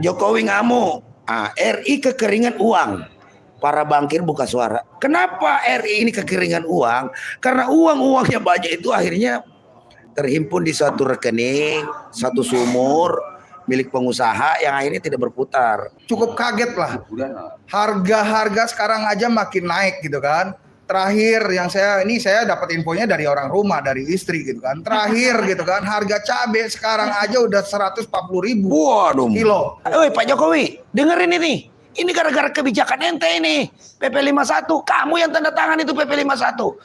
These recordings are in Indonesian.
Jokowi ngamuk. RI kekeringan uang. Para bankir buka suara. Kenapa RI ini kekeringan uang? Karena uangnya banyak itu akhirnya terhimpun di suatu rekening, satu sumur milik pengusaha yang akhirnya tidak berputar. Cukup kaget lah. Harga sekarang aja makin naik gitu kan. Terakhir yang saya dapat infonya dari orang rumah, dari istri gitu kan. Terakhir gitu kan, harga cabai sekarang aja udah 140.000 kilo. Pak Jokowi, dengerin ini. Ini gara-gara kebijakan ente ini. PP 51, kamu yang tanda tangan itu PP 51.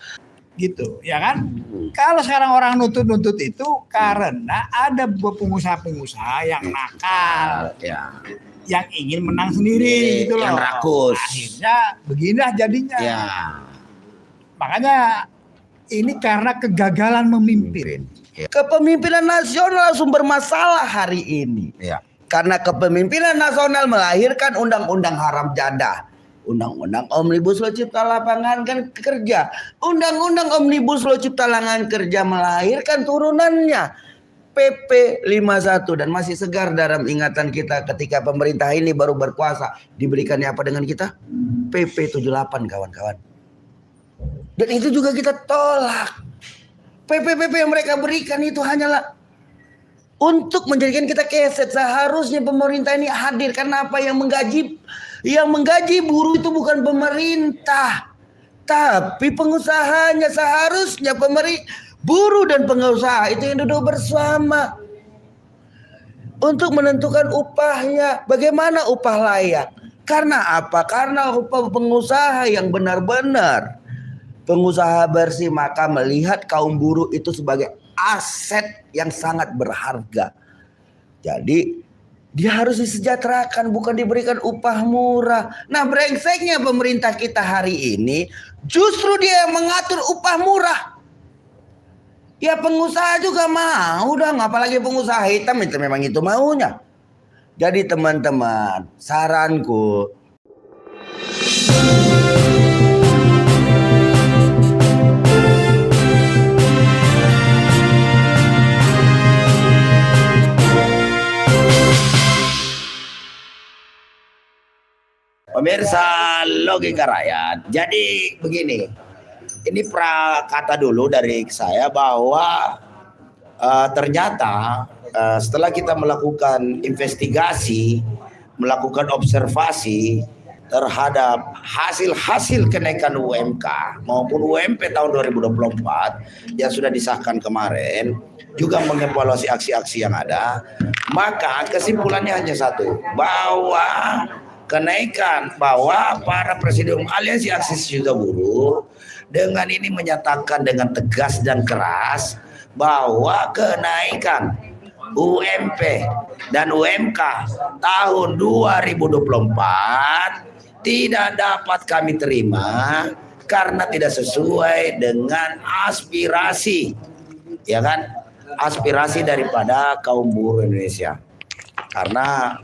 Gitu, ya kan? Kalau sekarang orang nuntut itu karena ada pengusaha-pengusaha yang nakal, yang ingin menang sendiri gitu loh. Yang rakus. Akhirnya beginilah jadinya. Ya. Makanya ini karena kegagalan memimpin. Kepemimpinan nasional sumber masalah hari ini. Ya. Karena kepemimpinan nasional melahirkan undang-undang haram jadah. Undang-undang Omnibus Law Cipta Lapangan Kerja. Undang-undang Omnibus Law Cipta Lapangan Kerja melahirkan turunannya PP 51 dan masih segar dalam ingatan kita ketika pemerintah ini baru berkuasa. Diberikannya apa dengan kita? PP 78 kawan-kawan. Dan itu juga kita tolak. PP yang mereka berikan itu hanyalah untuk menjadikan kita keset. Seharusnya pemerintah ini hadir. Karena apa? Yang menggaji buruh itu bukan pemerintah, tapi pengusahanya. Seharusnya buruh dan pengusaha itu yang duduk bersama untuk menentukan upahnya. Bagaimana upah layak? Karena apa? Karena upah pengusaha yang benar-benar pengusaha bersih, maka melihat kaum buruh itu sebagai aset yang sangat berharga. Jadi dia harus disejahterakan, bukan diberikan upah murah. Nah, brengseknya pemerintah kita hari ini justru dia yang mengatur upah murah. Ya pengusaha juga mau dong, apalagi pengusaha hitam itu memang itu maunya. Jadi teman-teman, saranku pemirsa Logika Rakyat. Jadi begini, ini prakata dulu dari saya bahwa ternyata setelah kita melakukan investigasi, melakukan observasi terhadap hasil-hasil kenaikan UMK maupun UMP tahun 2024 yang sudah disahkan kemarin, juga mengevaluasi aksi-aksi yang ada, maka kesimpulannya hanya satu, bahwa kenaikan, bahwa para presidium aliansi aksi sejuta buruh dengan ini menyatakan dengan tegas dan keras bahwa kenaikan UMP dan UMK tahun 2024 tidak dapat kami terima karena tidak sesuai dengan aspirasi, ya kan, aspirasi daripada kaum buruh Indonesia. Karena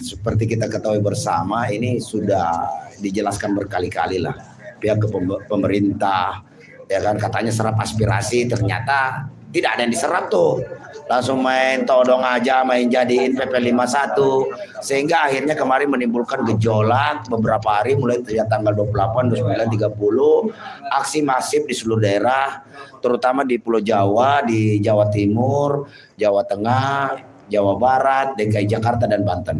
seperti kita ketahui bersama, ini sudah dijelaskan berkali-kali lah pihak pemerintah, ya kan, katanya serap aspirasi, ternyata tidak ada yang diserap tuh, langsung main todong aja, main jadiin PP 51, sehingga akhirnya kemarin menimbulkan gejolak beberapa hari mulai dari tanggal 28, 29, 30, aksi masif di seluruh daerah, terutama di Pulau Jawa, di Jawa Timur, Jawa Tengah, Jawa Barat, DKI Jakarta, dan Banten.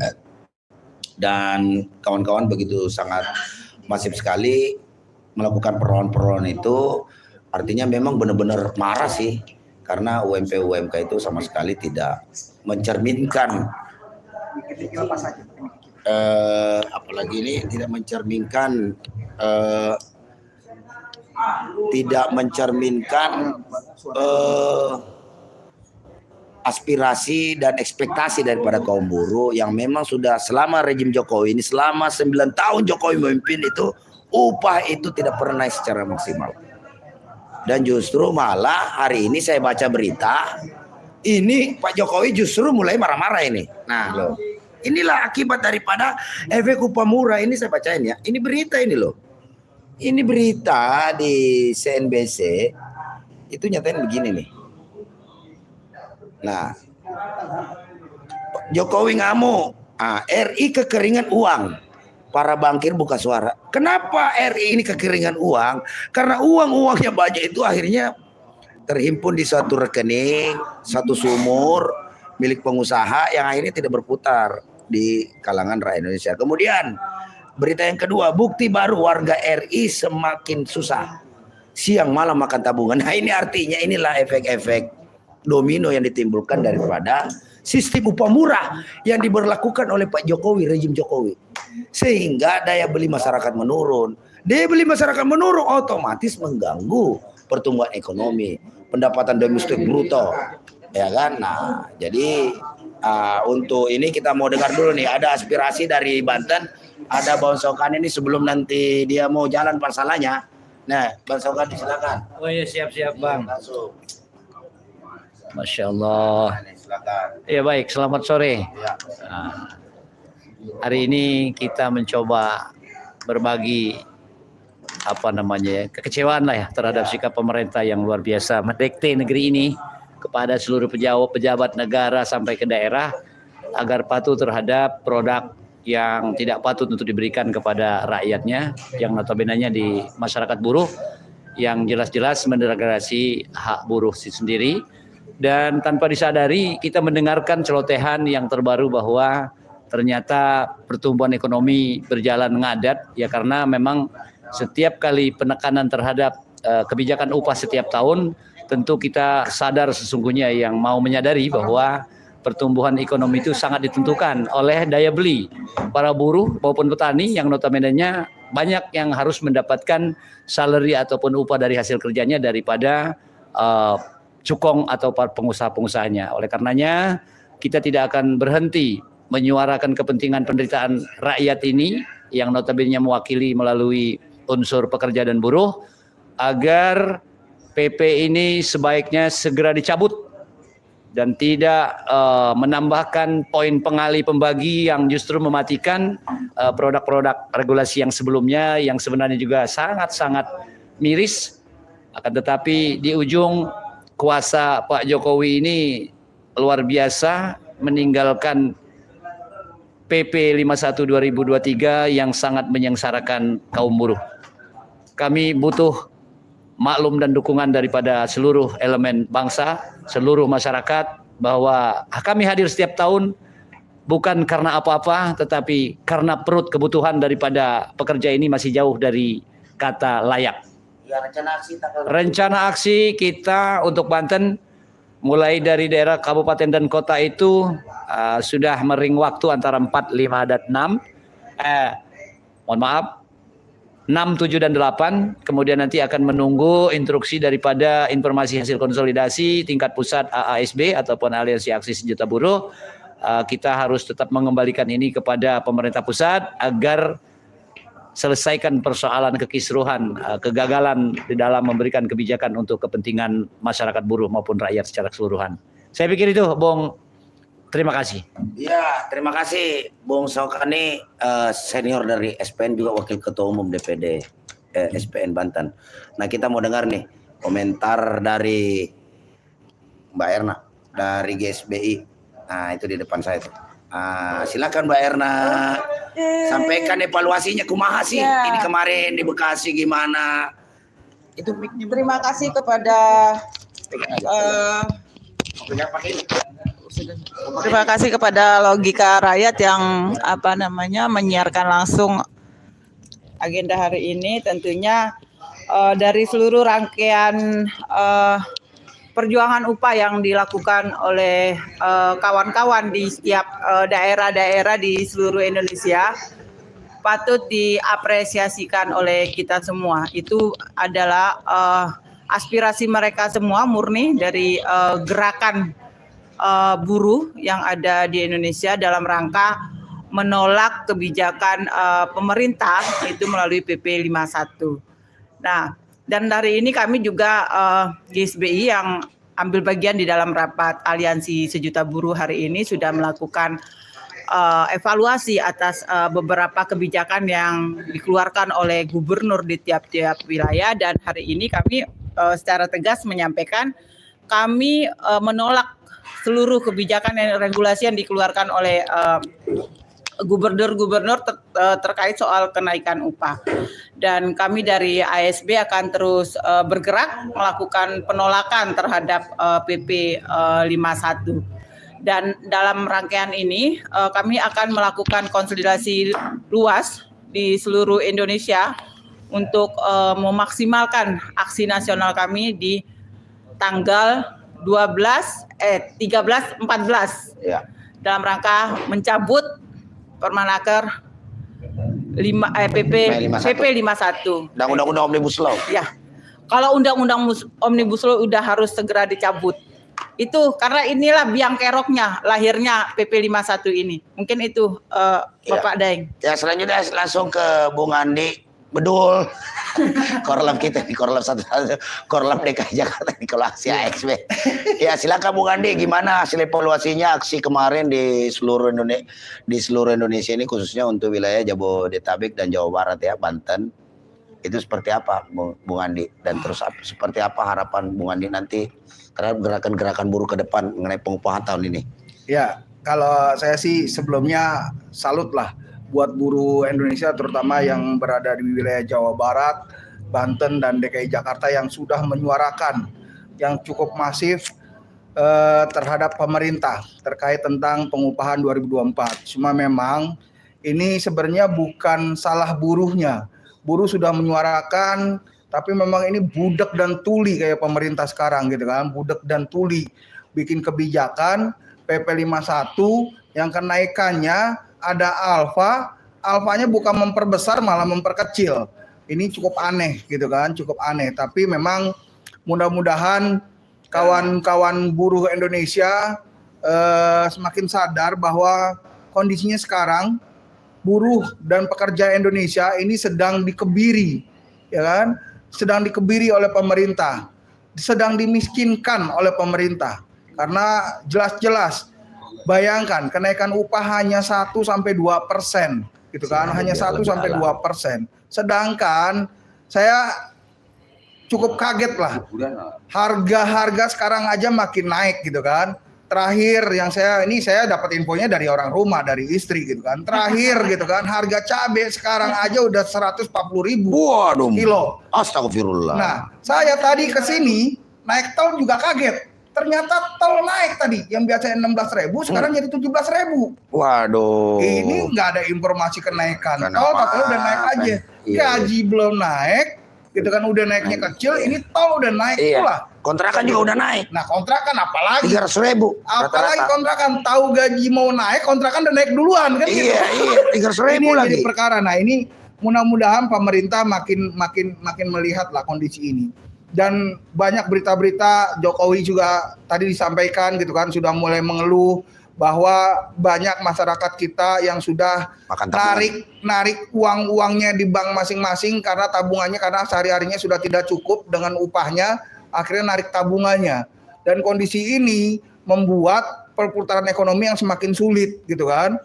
Dan kawan-kawan begitu sangat masif sekali melakukan perlawanan itu, artinya memang benar-benar marah sih, karena UMP-UMK itu sama sekali tidak mencerminkan, apalagi ini tidak mencerminkan aspirasi dan ekspektasi daripada kaum buruh yang memang sudah selama rejim Jokowi ini, selama 9 tahun Jokowi memimpin itu, upah itu tidak pernah naik secara maksimal. Dan justru malah hari ini saya baca berita, ini Pak Jokowi justru mulai marah-marah ini. Nah loh, inilah akibat daripada efek upah murah ini, saya bacain ya. Ini berita ini loh. Ini berita di CNBC, itu nyatain begini nih. Nah, Jokowi ngamuk, RI kekeringan uang. Para bankir buka suara. Kenapa RI ini kekeringan uang? Karena uangnya banyak itu akhirnya terhimpun di suatu rekening, satu sumur milik pengusaha yang akhirnya tidak berputar di kalangan rakyat Indonesia. Kemudian berita yang kedua, bukti baru warga RI semakin susah. Siang malam makan tabungan. Nah ini artinya inilah efek-efek domino yang ditimbulkan daripada sistem upah murah yang diberlakukan oleh Pak Jokowi, rejim Jokowi. Sehingga daya beli masyarakat menurun. Daya beli masyarakat menurun otomatis mengganggu pertumbuhan ekonomi, pendapatan domestik bruto. Ya kan? Nah, jadi untuk ini kita mau dengar dulu nih, ada aspirasi dari Banten, ada Bang Sokani ini sebelum nanti dia mau jalan parsalanya. Nah, Bang Sokani silakan. Oh iya, siap-siap Bang. Langsung. Masya Allah. Silakan. Ya baik, selamat sore. Ya. Hari ini kita mencoba berbagi kekecewaan lah ya terhadap sikap pemerintah yang luar biasa mendikte negeri ini kepada seluruh pejabat negara sampai ke daerah agar patuh terhadap produk yang tidak patut untuk diberikan kepada rakyatnya, yang notabene-nya di masyarakat buruh yang jelas-jelas mendegradasi hak buruh sendiri. Dan tanpa disadari kita mendengarkan celotehan yang terbaru bahwa ternyata pertumbuhan ekonomi berjalan ngadat ya, karena memang setiap kali penekanan terhadap kebijakan upah setiap tahun, tentu kita sadar sesungguhnya yang mau menyadari bahwa pertumbuhan ekonomi itu sangat ditentukan oleh daya beli para buruh maupun petani yang notabene-nya banyak yang harus mendapatkan salary ataupun upah dari hasil kerjanya daripada cukong atau pengusaha-pengusahanya. Oleh karenanya kita tidak akan berhenti menyuarakan kepentingan penderitaan rakyat ini yang notabene mewakili melalui unsur pekerja dan buruh agar PP ini sebaiknya segera dicabut dan tidak menambahkan poin pengali pembagi yang justru mematikan produk-produk regulasi yang sebelumnya yang sebenarnya juga sangat-sangat miris. Akan tetapi di ujung kuasa Pak Jokowi ini luar biasa meninggalkan PP 51 2023 yang sangat menyengsarakan kaum buruh. Kami butuh maklum dan dukungan daripada seluruh elemen bangsa, seluruh masyarakat, bahwa kami hadir setiap tahun bukan karena apa-apa, tetapi karena perut kebutuhan daripada pekerja ini masih jauh dari kata layak. Ya, rencana aksi kita untuk Banten mulai dari daerah kabupaten dan kota itu sudah mering waktu antara 4, 5, dan 6. 6, 7, dan 8. Kemudian nanti akan menunggu instruksi daripada informasi hasil konsolidasi tingkat pusat AASB ataupun Aliansi Aksi Sejuta Buruh. Kita harus tetap mengembalikan ini kepada pemerintah pusat agar selesaikan persoalan kekisruhan, kegagalan di dalam memberikan kebijakan untuk kepentingan masyarakat buruh maupun rakyat secara keseluruhan. Saya pikir itu, Bung. Terima kasih. Ya, terima kasih Bung Sokani, senior dari SPN, juga Wakil Ketua Umum DPD SPN Banten. Nah, kita mau dengar nih komentar dari Mbak Erna dari GSBI. Nah, itu di depan saya tuh. Silakan Mbak Erna, sampaikan evaluasinya kumaha sih ini kemarin di Bekasi gimana? Itu terima kasih kepada terima kasih kepada Logika Rakyat yang menyiarkan langsung agenda hari ini. Tentunya dari seluruh rangkaian perjuangan upah yang dilakukan oleh kawan-kawan di setiap daerah-daerah di seluruh Indonesia patut diapresiasikan oleh kita semua. Itu adalah aspirasi mereka semua murni dari gerakan buruh yang ada di Indonesia dalam rangka menolak kebijakan pemerintah itu melalui PP 51. Nah, dan hari ini kami juga GSBI yang ambil bagian di dalam rapat Aliansi Sejuta Buruh hari ini sudah melakukan evaluasi atas beberapa kebijakan yang dikeluarkan oleh gubernur di tiap-tiap wilayah, dan hari ini kami secara tegas menyampaikan kami menolak seluruh kebijakan dan regulasi yang dikeluarkan oleh gubernur-gubernur terkait soal kenaikan upah. Dan kami dari ASB akan terus bergerak melakukan penolakan terhadap PP 51. Dan dalam rangkaian ini kami akan melakukan konsolidasi luas di seluruh Indonesia untuk memaksimalkan aksi nasional kami di tanggal 13, 14 Ya. dalam rangka mencabut Permenaker PP 51. Dan undang-undang Omnibus Law. Ya. Kalau undang-undang Omnibus Law udah harus segera dicabut. Itu karena inilah biang keroknya lahirnya PP 51 ini. Mungkin itu Bapak Daeng. Ya, selanjutnya langsung ke Bung Andi Bedul. Korlap kita di Korlap 1, Korlap DKI Jakarta di Kolasi AXB. Ya, silakan Bung Andi, gimana hasil evaluasinya aksi kemarin di seluruh Indonesia ini, khususnya untuk wilayah Jabodetabek dan Jawa Barat ya, Banten. Itu seperti apa Bung Andi, dan terus seperti apa harapan Bung Andi nanti terhadap gerakan-gerakan buruh ke depan mengenai pengupahan tahun ini? Ya, kalau saya sih sebelumnya salut lah buat buruh Indonesia, terutama yang berada di wilayah Jawa Barat, Banten, dan DKI Jakarta yang sudah menyuarakan yang cukup masif terhadap pemerintah terkait tentang pengupahan 2024. Cuma memang ini sebenarnya bukan salah buruhnya. Buruh sudah menyuarakan, tapi memang ini budak dan tuli kayak pemerintah sekarang gitu kan, budak dan tuli bikin kebijakan PP 51 yang kenaikannya ada alfanya bukan memperbesar malah memperkecil. Ini cukup aneh gitu kan, cukup aneh. Tapi memang mudah-mudahan kawan-kawan buruh Indonesia semakin sadar bahwa kondisinya sekarang buruh dan pekerja Indonesia ini sedang dikebiri, ya kan? Sedang dikebiri oleh pemerintah, sedang dimiskinkan oleh pemerintah. Karena jelas-jelas bayangkan kenaikan upah hanya 1-2%, gitu kan, hanya 1-2%. Sedangkan saya cukup kaget lah, harga-harga sekarang aja makin naik gitu kan. Terakhir yang saya dapat infonya dari orang rumah, dari istri gitu kan. Terakhir gitu kan, harga cabai sekarang aja udah 140.000 kilo. Astagfirullah. Nah, saya tadi ke sini naik tol juga kaget. Ternyata tol naik tadi, yang biasanya 16.000 sekarang jadi 17.000. Waduh. Ini nggak ada informasi kenaikan tol, katanya udah naik aja. Gaji belum naik, gitu kan, udah naiknya kecil, ini tol udah naik pula. Kontrakan juga udah naik. Nah, kontrakan apalagi? 300.000. Apalagi kontrakan, tahu gaji mau naik, kontrakan udah naik duluan kan? Iya, gitu. 300.000 ini lagi. Jadi perkara. Nah, ini mudah-mudahan pemerintah makin melihat lah kondisi ini. Dan banyak berita-berita Jokowi juga tadi disampaikan gitu kan, sudah mulai mengeluh bahwa banyak masyarakat kita yang sudah narik uang-uangnya di bank masing-masing karena tabungannya, karena sehari-harinya sudah tidak cukup dengan upahnya, akhirnya narik tabungannya. Dan kondisi ini membuat perputaran ekonomi yang semakin sulit gitu kan.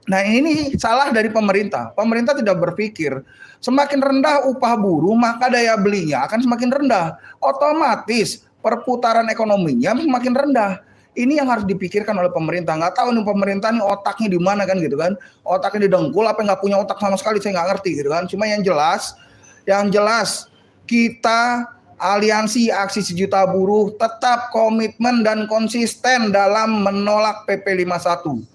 Nah, ini salah dari pemerintah. Pemerintah tidak berpikir semakin rendah upah buruh maka daya belinya akan semakin rendah. Otomatis perputaran ekonominya semakin rendah. Ini yang harus dipikirkan oleh pemerintah. Nggak tahu nih pemerintah nih otaknya di mana kan gitu kan. Otaknya didengkul apa nggak punya otak sama sekali, saya nggak ngerti gitu kan. Cuma yang jelas kita Aliansi Aksi Sejuta Buruh tetap komitmen dan konsisten dalam menolak PP 51.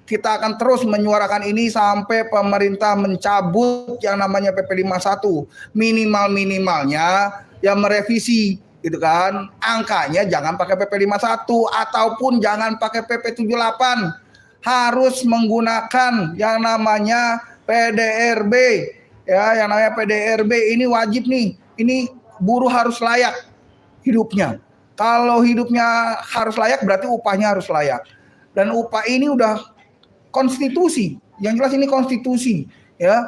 Kita akan terus menyuarakan ini sampai pemerintah mencabut yang namanya PP 51. Minimalnya yang merevisi gitu kan. Angkanya jangan pakai PP 51 ataupun jangan pakai PP 78. Harus menggunakan yang namanya PDRB. Ya, yang namanya PDRB ini wajib nih. Ini buruh harus layak hidupnya. Kalau hidupnya harus layak berarti upahnya harus layak. Dan upah ini udah konstitusi, yang jelas ini konstitusi ya.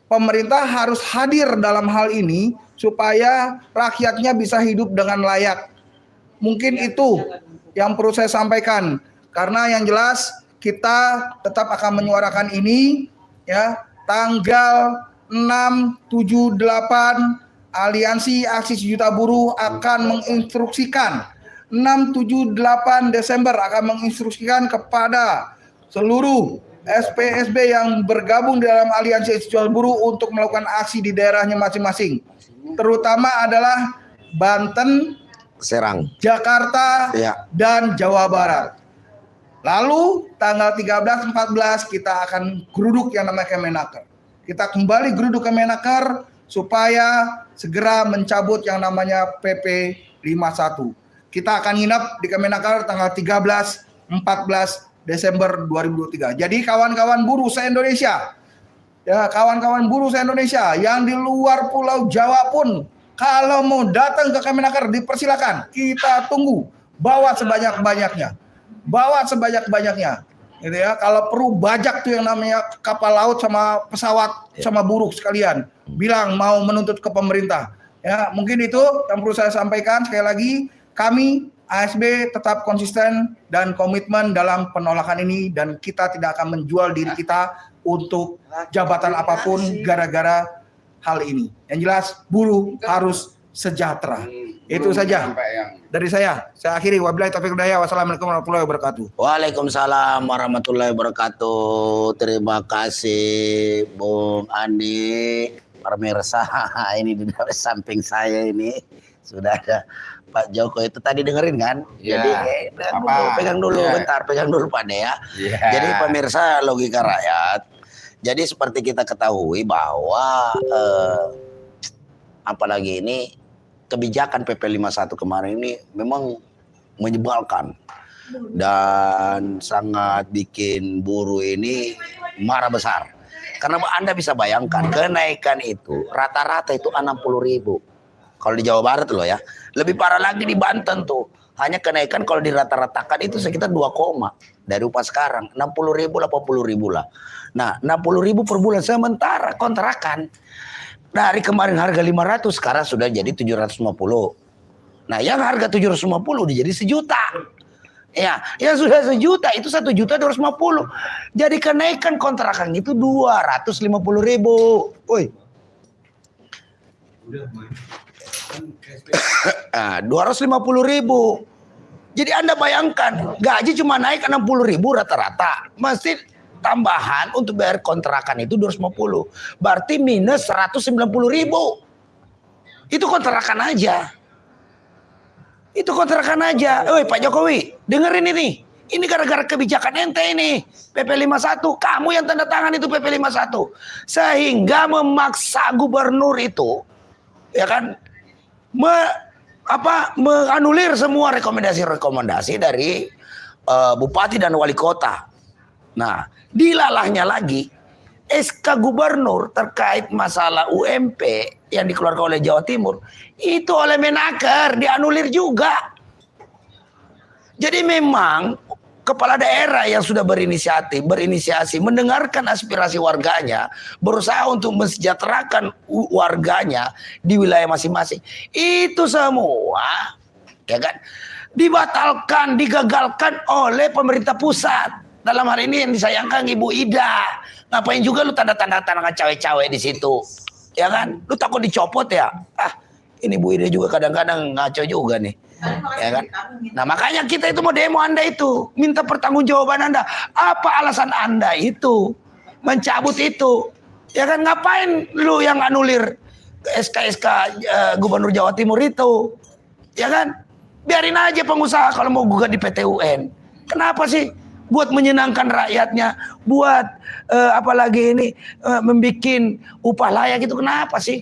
Pemerintah harus hadir dalam hal ini supaya rakyatnya bisa hidup dengan layak. Mungkin itu yang perlu saya sampaikan, karena yang jelas kita tetap akan menyuarakan ini ya. Tanggal 6, 7, 8 Aliansi Aksi Sejuta Buruh akan menginstruksikan 6, 7, 8 Desember akan menginstruksikan kepada seluruh SPSB yang bergabung di dalam aliansi institusional buruh untuk melakukan aksi di daerahnya masing-masing. Terutama adalah Banten, Serang, Jakarta, ya, dan Jawa Barat. Lalu tanggal 13-14 kita akan geruduk yang namanya Kemenaker. Kita kembali geruduk Kemenaker supaya segera mencabut yang namanya PP 51. Kita akan nginap di Kemenaker tanggal 13-14 Desember 2023. Jadi kawan-kawan buruh se-Indonesia, ya kawan-kawan buruh se-Indonesia yang di luar Pulau Jawa pun kalau mau datang ke Kemenaker dipersilakan. Kita tunggu. Bawa sebanyak-banyaknya. Bawa sebanyak-banyaknya. Gitu ya. Kalau perlu bajak tuh yang namanya kapal laut sama pesawat sama buruh sekalian. Bilang mau menuntut ke pemerintah. Ya, mungkin itu yang perlu saya sampaikan. Sekali lagi, kami ASB tetap konsisten dan komitmen dalam penolakan ini dan kita tidak akan menjual diri kita untuk jabatan apapun gara-gara hal ini. Yang jelas buruh harus sejahtera. Itu saja dari saya. Saya akhiri. Wabillahi taufiq wal hidayah. Wassalamualaikum warahmatullahi wabarakatuh. Waalaikumsalam warahmatullahi wabarakatuh. Terima kasih Bung Andi. Pemirsa, ini di samping saya ini sudah ada Pak Joko. Itu tadi dengerin kan? Ya, jadi pegang dulu ya. bentar, pegang dulu Pak De ya. Ya. Jadi pemirsa Logika Rakyat. Jadi seperti kita ketahui bahwa apalagi ini kebijakan PP 51 kemarin ini memang menyebalkan dan sangat bikin buruh ini marah besar. Karena Anda bisa bayangkan kenaikan itu rata-rata itu 60.000. Kalau di Jawa Barat loh ya. Lebih parah lagi di Banten tuh. Hanya kenaikan kalau dirata-ratakan itu sekitar 2, dari upah sekarang 60.000, 80.000 lah. Nah 60.000 per bulan sementara kontrakan dari kemarin harga 500 sekarang sudah jadi 750. Nah yang harga 750 udah jadi 1 juta. Ya, yang sudah 1 juta itu 1.250.000. Jadi kenaikan kontrakan itu 250.000. Woi. 250.000. Jadi Anda bayangkan gaji cuma naik 60.000 rata-rata, mesti tambahan untuk bayar kontrakan itu 250. Berarti minus 190.000. Itu kontrakan aja. Itu kontrakan aja. Oi Pak Jokowi, dengerin ini. Ini gara-gara kebijakan ente ini. PP 51, kamu yang tanda tangan itu PP 51. Sehingga memaksa gubernur itu ya kan menganulir semua rekomendasi-rekomendasi dari bupati dan wali kota. Nah, dilalahnya lagi SK gubernur terkait masalah UMP yang dikeluarkan oleh Jawa Timur itu oleh Menaker dianulir juga. Jadi memang kepala daerah yang sudah berinisiasi mendengarkan aspirasi warganya, berusaha untuk mensejahterakan warganya di wilayah masing-masing. Itu semua ya kan dibatalkan, digagalkan oleh pemerintah pusat. Dalam hal ini yang disayangkan Ibu Ida. Ngapain juga lu tanda-tanda cawe-cawe di situ? Ya kan? Lu takut dicopot ya? Ini Bu Ida juga kadang-kadang ngaco juga nih. Ya kan? Nah makanya kita itu mau demo Anda itu, minta pertanggungjawaban Anda. Apa alasan Anda itu mencabut itu? Ya kan, ngapain lu yang anulir SK Gubernur Jawa Timur itu? Ya kan? Biarin aja pengusaha kalau mau gugat di PT UN. Kenapa sih? Buat menyenangkan rakyatnya, buat apalagi ini membikin upah layak itu kenapa sih?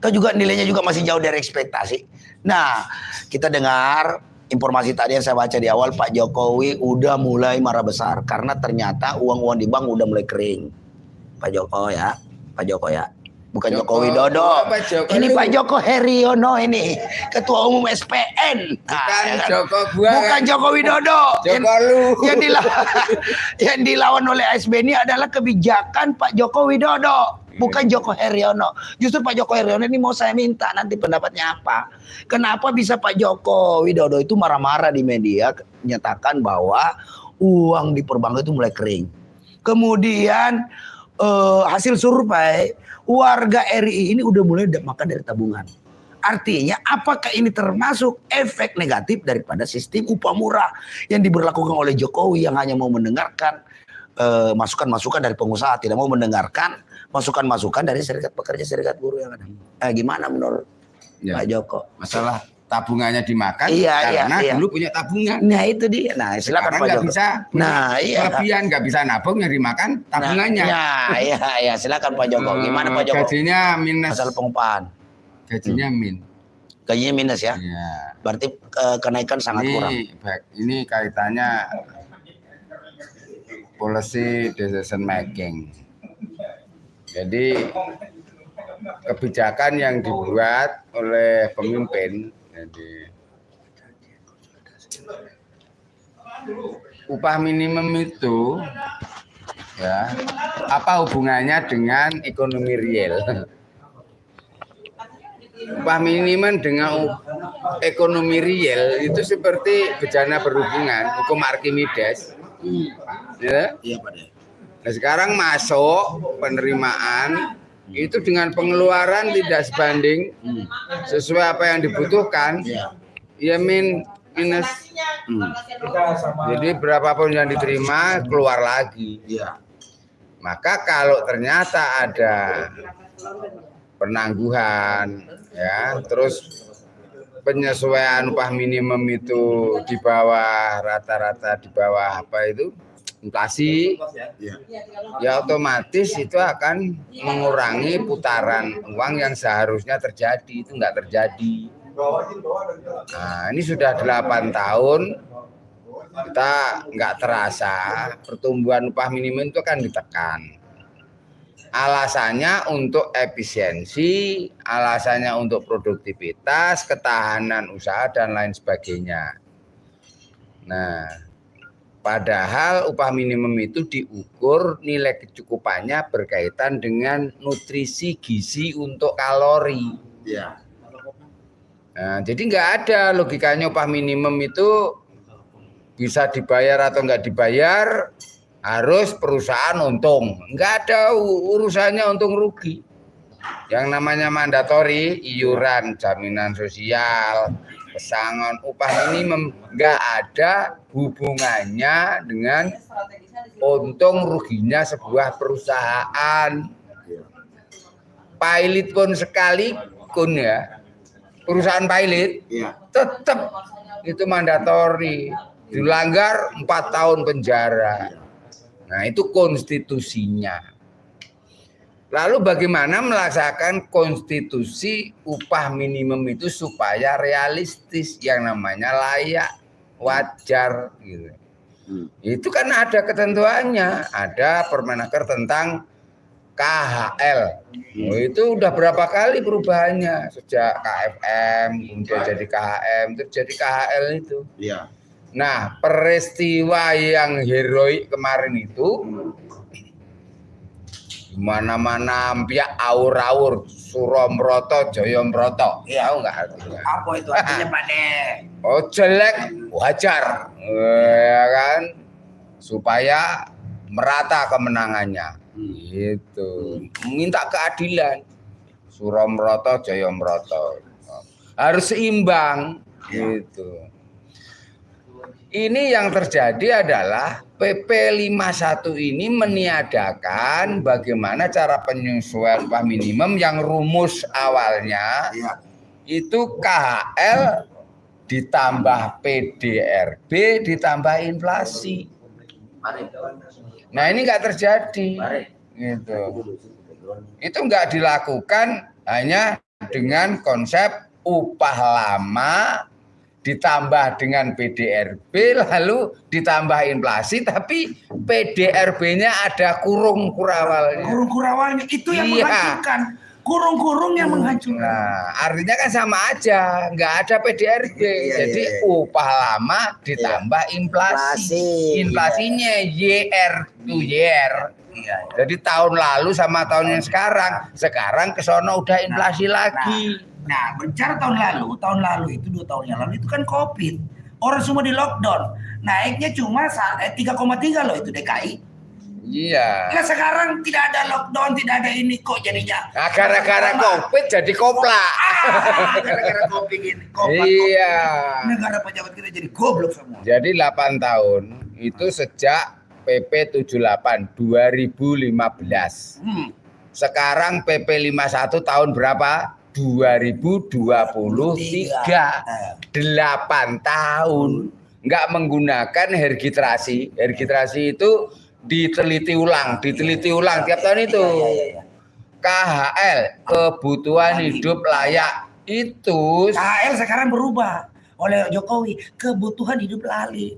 Atau juga nilainya juga masih jauh dari ekspektasi. Nah, kita dengar informasi tadi yang saya baca di awal, Pak Jokowi udah mulai marah besar karena ternyata uang-uang di bank udah mulai kering. Pak Joko ya, Pak Joko ya. Bukan Joko Widodo. Ini Pak Joko Heriono ini, Ketua Umum SPN. Nah, bukan Joko Widodo. Yang dilawan oleh ASB ini adalah kebijakan Pak Joko Widodo, bukan Joko Heriono. Justru Pak Joko Heriono ini mau saya minta nanti pendapatnya apa. Kenapa bisa Pak Joko Widodo itu marah-marah di media menyatakan bahwa uang di perbankan itu mulai kering. Kemudian hasil survei warga RI ini udah mulai makan dari tabungan. Artinya apakah ini termasuk efek negatif daripada sistem upah murah yang diberlakukan oleh Jokowi yang hanya mau mendengarkan masukan-masukan dari pengusaha, tidak mau mendengarkan masukan-masukan dari serikat pekerja, serikat buruh yang ada. Gimana menurut Ya. Pak Joko? Masalah tabungannya dimakan Iya, karena iya. dulu punya tabungan. Nah itu dia. Nah silakan Sekarang Pak nggak Joko. bisa Nah iya. kelebihan, nggak bisa nabung yang dimakan tabungannya. Nah, iya, silakan Pak Joko. Gimana Pak Joko? Gajinya minus. Masalah pengupahan. Gajinya min. Gajinya minus ya. Ya. Berarti kenaikan sangat kurang. Ini kaitannya policy decision making. Jadi kebijakan yang dibuat oleh pemimpin, jadi upah minimum itu ya apa hubungannya dengan ekonomi real? Upah minimum dengan ekonomi real itu seperti bejana berhubungan, hukum Archimedes. Ya. Iya Pak De. Nah sekarang masuk penerimaan itu dengan pengeluaran tidak sebanding sesuai apa yang dibutuhkan. Ya minus. Jadi berapapun yang diterima keluar lagi. Maka kalau ternyata ada penangguhan, ya, terus penyesuaian upah minimum itu di bawah rata-rata, di bawah apa itu inflasi, ya otomatis itu akan mengurangi putaran uang yang seharusnya terjadi, itu nggak terjadi. Nah ini sudah 8 tahun kita nggak terasa pertumbuhan upah minimum itu kan ditekan. Alasannya untuk efisiensi, alasannya untuk produktivitas, ketahanan usaha dan lain sebagainya. Nah, padahal upah minimum itu diukur nilai kecukupannya berkaitan dengan nutrisi gizi untuk kalori. Nah, jadi nggak ada logikanya upah minimum itu bisa dibayar atau nggak dibayar, harus perusahaan untung. Nggak ada urusannya untung rugi. Yang namanya mandatori, iuran, jaminan sosial, pesangon, upah minimum, nggak ada hubungannya dengan untung ruginya sebuah perusahaan. Pilot pun sekalipun ya, perusahaan pilot tetap itu mandatori, dilanggar 4 tahun penjara. Nah itu konstitusinya. Lalu bagaimana melaksanakan konstitusi upah minimum itu supaya realistis, yang namanya layak, wajar gitu. Itu kan ada ketentuannya, ada Permenaker tentang KHL. Itu udah berapa kali perubahannya, sejak KFM kemudian jadi KHM terus jadi KHL itu. Nah, peristiwa yang heroik kemarin itu di mana-mana pihak aur-aur Suromroto, Joyomroto. Tahu nggak artinya? Apa itu artinya Pak De? Oh, jelek wajar. Ya kan? Supaya merata kemenangannya. Gitu. Minta keadilan. Suromroto, Joyomroto. Harus seimbang gitu. Ini yang terjadi adalah PP 51 ini meniadakan bagaimana cara penyesuaian upah minimum yang rumus awalnya itu KHL ditambah PDRB ditambah inflasi. Nah ini nggak terjadi, gitu. Itu nggak dilakukan hanya dengan konsep upah lama ditambah dengan PDRB lalu ditambah inflasi, tapi PDRB-nya ada kurung-kurawalnya. Kurung-kurawalnya itu yang menghancurkan. Kurung-kurung yang menghancurkan. Nah, artinya kan sama aja, nggak ada PDRB. Jadi upah lama ditambah inflasi. Inflasinya year to year. Jadi tahun lalu sama tahun yang sekarang ke sono udah inflasi lagi. Nah, bicara tahun lalu itu 2 tahun yang lalu itu kan COVID. Orang semua di lockdown. Naiknya cuma 3,3 loh itu DKI. Iya. Nah sekarang tidak ada lockdown, tidak ada ini kok jadinya. Nah, gara-gara COVID jadi kopla. Gara-gara COVID ini. Iya. Negara pejabat kita jadi goblok semua. Jadi 8 tahun itu sejak PP 78 2015. Sekarang PP 51 tahun berapa? 2023. 8 tahun nggak menggunakan hergitrasi. Hergitrasi itu diteliti ulang tiap tahun itu. KHL, kebutuhan hidup layak, itu KHL sekarang berubah oleh Jokowi, kebutuhan hidup lali.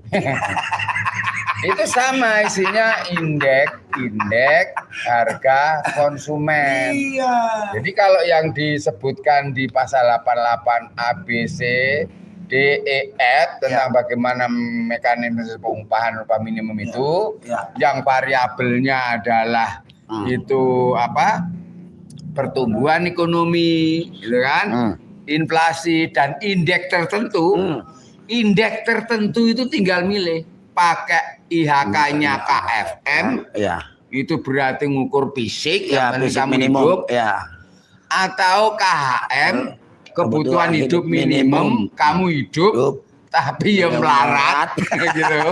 itu sama isinya indeks harga konsumen. Iya. Jadi kalau yang disebutkan di pasal 88 ABC D, E, F tentang bagaimana mekanisme pengupahan upah minimum itu, yang variabelnya adalah itu apa? Pertumbuhan ekonomi, gitu kan? Inflasi dan indeks tertentu. Indeks tertentu itu tinggal milih pakai IHK-nya KFM. Itu berarti ngukur fisik yang bisa hidup. Atau KHM, kebutuhan hidup minimum, kamu hidup tapi ya melarat gitu.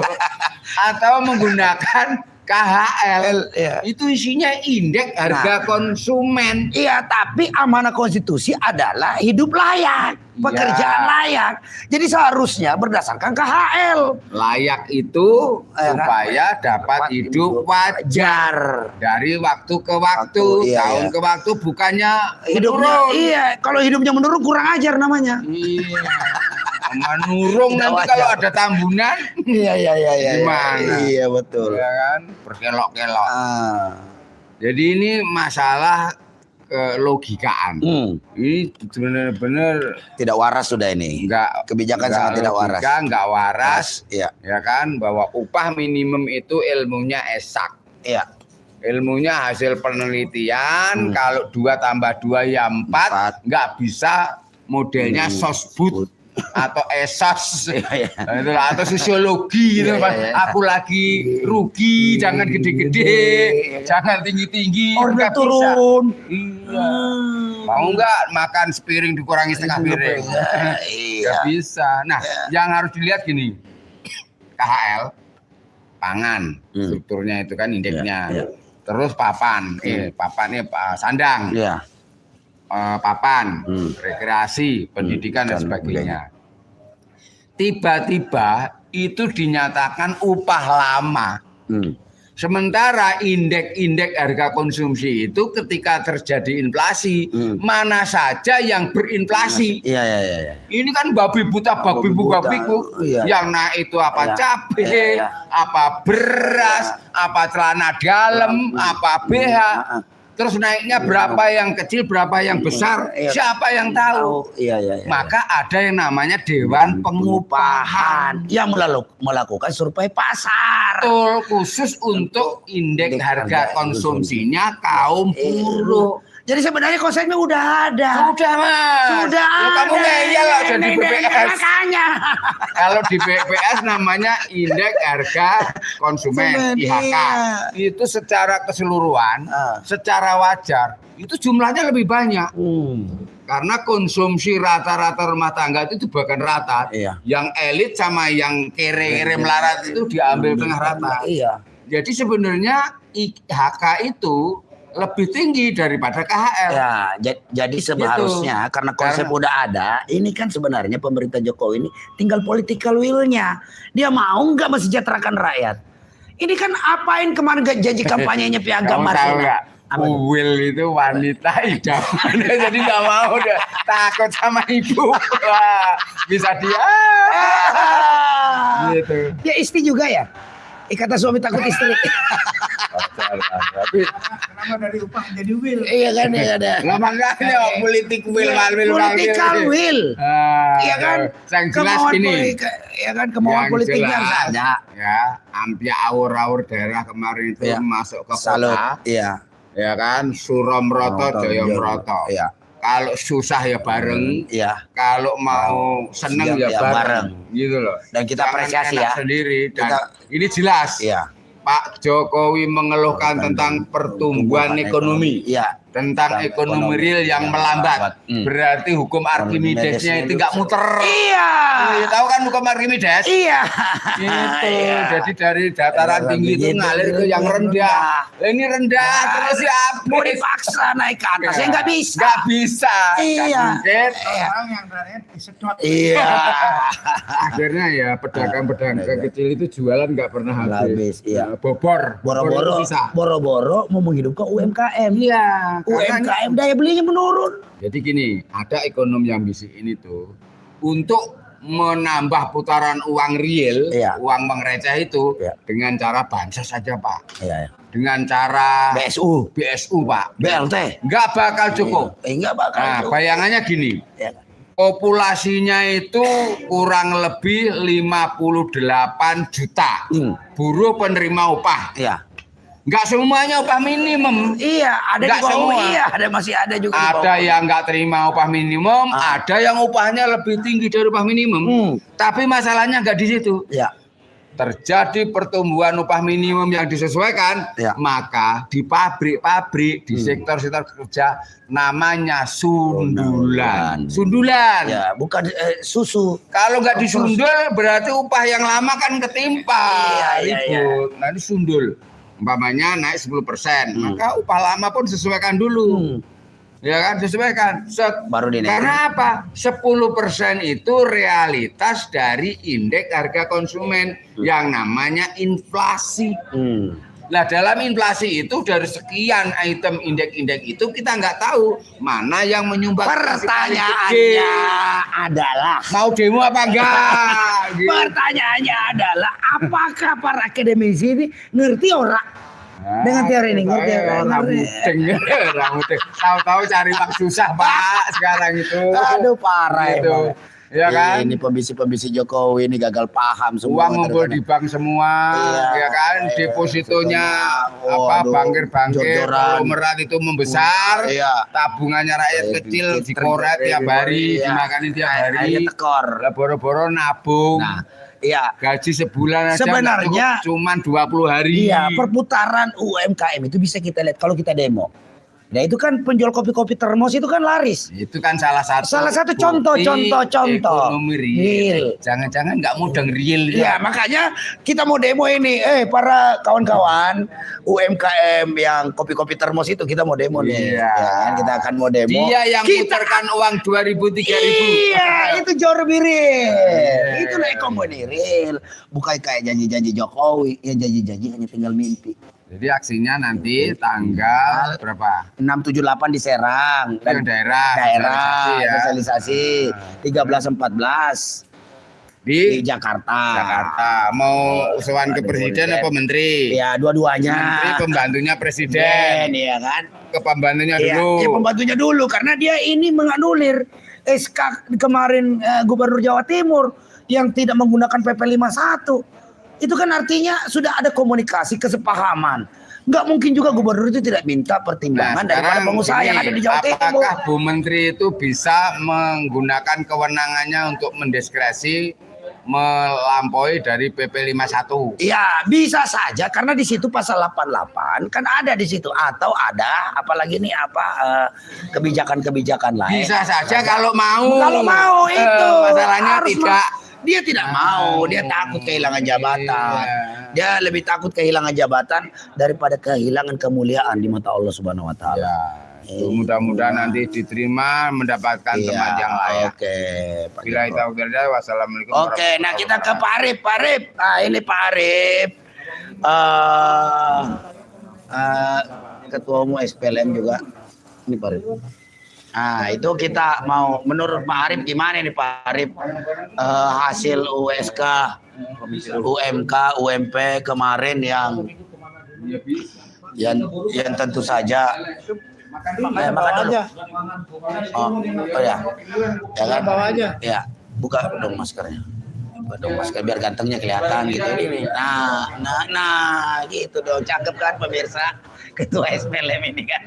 Atau menggunakan KHL, itu isinya indeks harga konsumen. Iya, tapi amanah konstitusi adalah hidup layak, pekerjaan layak. Jadi seharusnya berdasarkan KHL. Layak itu supaya dapat hidup wajar dari waktu ke waktu, tahun ke waktu, bukannya hidupnya. Iya, kalau hidupnya menurun kurang ajar namanya. Iya. Menurung nanti kalau ada tambunan. Iya. Gimana? Iya, betul. Ya kan? Berkelok-kelok. Jadi ini masalah kelogikaan. Ini benar-benar Tidak waras sudah ini. Kebijakan sangat tidak waras. Enggak waras. Iya. Ya kan, bahwa upah minimum itu ilmunya esak. Iya. Ilmunya hasil penelitian. Kalau 2 tambah 2 ya 4. Nggak bisa modelnya sosbud atau esos atau sosiologi gitu, Aku lagi rugi, jangan gede-gede, jangan tinggi-tinggi, order turun. Iya. Mau nggak makan sepiring dikurangi setengah piring? Nggak bisa. Nah, yang harus dilihat gini, KHL pangan, strukturnya itu kan indeksnya. Terus papan, papannya sandang. Papan, rekreasi, pendidikan dan sebagainya. Tiba-tiba itu dinyatakan upah lama. Sementara indeks harga konsumsi itu ketika terjadi inflasi, mana saja yang berinflasi. Ini kan babi buta babi-babiku. Yang naik itu apa cabai, apa beras, apa celana dalam, apa BH. Terus naiknya berapa yang kecil, berapa yang besar, siapa yang tahu? Maka ada yang namanya Dewan Pengupahan yang melakukan survei pasar. Betul, khusus untuk indeks harga konsumsinya kaum buruh. Jadi sebenarnya konsepnya udah ada. Sudah, Mas. Sudah ada. Kamu ngeyel loh jadi BPS. Makanya. Kalau di BPS namanya indeks harga konsumen, IHK. Itu secara keseluruhan, secara wajar, itu jumlahnya lebih banyak. Karena konsumsi rata-rata rumah tangga itu bahkan rata. Yang elit sama yang kere-kere melarat itu diambil tengah rata. Jadi sebenarnya IHK itu lebih tinggi daripada KHL. Jadi seharusnya karena konsep udah ada, ini kan sebenarnya pemerintah Jokowi ini tinggal political will-nya. Dia mau nggak mensejahterakan rakyat. Ini kan apain kemarin janji kampanyenya Piagam Martina. Will itu wanita idaman. Jadi nggak mau dia takut sama ibu. Bisa dia. Gitu. Dia istri juga ya? Kata suami takut istri. Tapi Kenapa dari upah jadi will? Iya kan ya ada. lah makanya politik will. Political will. Iya kan? Yang jelas gini. Iya kan kemauan politiknya harus ada. Ya, hampir awur-awur daerah kemarin itu masuk ke Salut. kota. Iya. Ya kan, Suromroto, Jayamroto. Iya. Kalau susah ya bareng. Kalau mau seneng ya bareng. Gitu loh. Dan kita apresiasi ya. Sendiri. Dan ini jelas. Pak Jokowi mengeluhkan tentang pertumbuhan ekonomi. tentang ekonomi real yang melambat. Berarti hukum Arkimidesnya itu nggak muter. Iya. Tahu kan hukum Arkimedes? Iya. Gitu. Jadi dari dataran tinggi itu ngalir ke yang rendah. Lah ini rendah terus ya Mau dipaksa naik ke atas, ya nggak bisa. Nggak bisa. Iya. Nggak mungkin. Orang yang dari disedot. Iya. Akhirnya ya pedagang-pedagang kecil itu jualan nggak pernah habis. Iya. Bobor. Boro-boro, Bisa. boro-boro mau menghidupkan UMKM. Iya. UMKM daya belinya menurun. Jadi gini, ada ekonom yang bisik ini tuh untuk menambah putaran uang real, Iya. uang receh itu Iya. dengan cara bansos saja Pak, Iya. dengan cara BSU, BSU Pak, BLT. nggak bakal cukup. Enggak bakal. Nah, cukup. bayangannya gini, Ya. populasinya itu kurang lebih 58 juta buruh penerima upah. Iya. Nggak semuanya upah minimum. Iya, ada Nggak di bawah. semua. Iya, ada masih ada juga di bawah. Ada yang nggak terima upah minimum, ada yang upahnya lebih tinggi dari upah minimum. Tapi masalahnya nggak di situ. Iya. Terjadi pertumbuhan upah minimum yang disesuaikan, Ya. maka di pabrik-pabrik, di sektor-sektor kerja namanya sundulan. Sundulan. Ya, bukan susu. Kalau nggak disundul berarti upah yang lama kan ketimpa. Iya, iya, Ribut. Nah, ini sundul. Umpamanya naik 10%, maka upah lama pun sesuaikan dulu. Ya kan, sesuaikan. Baru dinaikin. Karena apa? 10% itu realitas dari indeks harga konsumen yang namanya inflasi. Nah, dalam inflasi itu dari sekian item indeks-indeks itu kita nggak tahu mana yang menyumbang. Pertanyaannya adalah, Mau demo apa enggak? Gitu. pertanyaannya adalah, apakah para akademisi ini ngerti orang dengan teori ini? Ngerti orang? Rambutnya. Tahu-tahu cari uang susah Pak sekarang itu. Aduh, parah Gitu. emang. Ya kan? Ini pembisi-pembisi Jokowi ini gagal paham semua. Uang ngumpul di bank semua, ya kan? Depositonya apa? Bangkir-bangkir, jor-joran. konglomerat itu membesar. Iya. Tabungannya rakyat kecil dikorek tiap hari, dimakanin tiap hari. Akhirnya tekor. Lah boro-boro nabung. Nah, iya. Gaji sebulan aja Sebenarnya- cuman 20 hari. Iya, perputaran UMKM itu bisa kita lihat kalau kita demo. Nah, itu kan penjual kopi-kopi termos itu kan laris. Itu kan salah satu contoh bukti ekonomi real. real. Jangan-jangan nggak mudeng real. Iya, makanya kita mau demo ini. Para kawan-kawan UMKM yang kopi-kopi termos itu kita mau demo nih. Iya. Ya kan? Kita akan mau demo. Dia yang kita putarkan uang 2.000-3.000. Iya, itu jauh lebih real. Itulah ekonomi real. Bukan kayak janji-janji Jokowi. Ya janji-janji hanya tinggal mimpi. Jadi aksinya nanti tanggal berapa? 678 di Serang. Itu yang daerah Daerah, ya. sosialisasi. 13-14 di Jakarta. Mau usulan ke presiden apa menteri? Ya, dua-duanya. Menteri pembantunya presiden. Iya kan? Ke pembantunya Iya, dulu. ya pembantunya dulu karena dia ini menganulir SK kemarin Gubernur Jawa Timur yang tidak menggunakan PP 51. Itu kan artinya sudah ada komunikasi, kesepahaman. Nggak mungkin juga gubernur itu tidak minta pertimbangan daripada pengusaha yang ada di Jawa Timur. Apakah Bu Menteri itu bisa menggunakan kewenangannya untuk mendiskresi melampaui dari PP 51? Ya, bisa saja karena di situ pasal 88 kan ada di situ, atau ada apalagi nih kebijakan-kebijakan lain. Bisa saja kalau mau. Kalau mau itu masalahnya harus tidak. Dia tidak mau, dia takut kehilangan jabatan. Dia lebih takut kehilangan jabatan daripada kehilangan kemuliaan di mata Allah Subhanahu wa taala. Ya, mudah-mudahan nanti diterima mendapatkan tempat yang layak. Oke. Bila kita wassalamualaikum. Oke, nah kita ke Pak Arif. Pak Arif, ini Pak Arif. Ketua Umum SPLM juga. Ini Pak Arif. Nah, itu kita mau, menurut Pak Arif gimana nih Pak Arif, hasil USK, UMK, UMP kemarin yang tentu saja makan dulu. Oh ya, ya kan? Ya, buka dong maskernya. Buka dong masker biar gantengnya kelihatan gitu. Ini. Nah, gitu dong, cakep kan pemirsa. Ketua SPLM ini kan.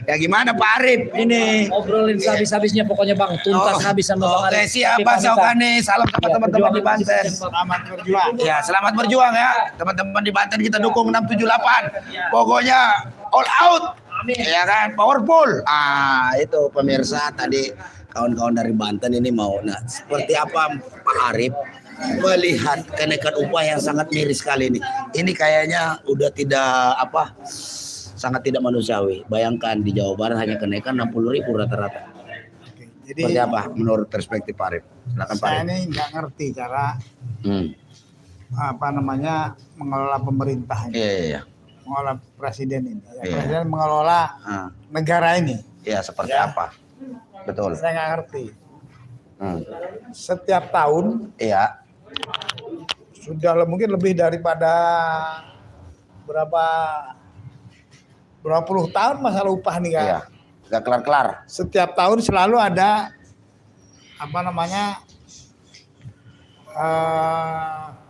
Ya gimana Pak Arif ini? Ngobrolin habis-habisnya pokoknya Bang, tuntas habis sama Bang Arif. Oke, siap Pak Saukani. Salam sama teman-teman di Banten. Selamat berjuang. Ya, selamat berjuang ya. Teman-teman di Banten kita dukung 678. Pokoknya all out. Ya kan, powerful. Ah, itu pemirsa tadi kawan-kawan dari Banten ini mau. Nah, seperti apa Pak Arif melihat kenaikan upah yang sangat miris sekali ini? Ini kayaknya udah tidak sangat tidak manusiawi. Bayangkan di Jawa Barat hanya kenaikan 60.000 rata-rata. Jadi Seperti apa menurut perspektif Pak Arif? Silakan Pak saya Arif. ini nggak ngerti cara mengelola pemerintah ini, Iya. mengelola presiden ini. Ya, Iya. presiden mengelola negara ini. Iya, seperti Ya. apa? Betul. Saya nggak ngerti. Hmm. Setiap tahun Iya. sudah mungkin lebih daripada berapa puluh tahun masalah upah nih kan. Iya. Gak kelar-kelar. Setiap tahun selalu ada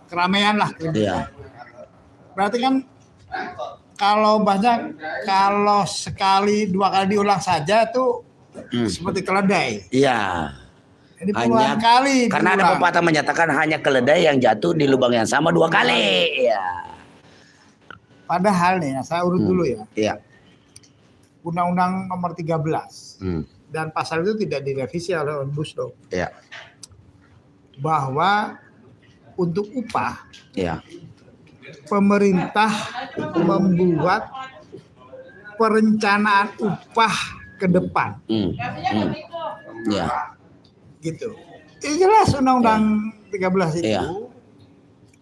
keramaian lah. Iya. Berarti kan kalau sekali 2 kali diulang saja itu seperti keledai. Iya. Ini puluhan Hanya kali karena ada diulang. pepatah menyatakan hanya keledai yang jatuh di lubang yang sama 2 kali. Iya. Padahal nih, saya urut dulu ya. Iya. Undang-Undang nomor 13 Hmm. dan pasal itu tidak direvisi oleh Omnibus Law, Iya. bahwa untuk upah Iya. pemerintah membuat perencanaan upah ke depan, Iya. gitu. Ini jelas Undang-Undang 13 itu, Iya.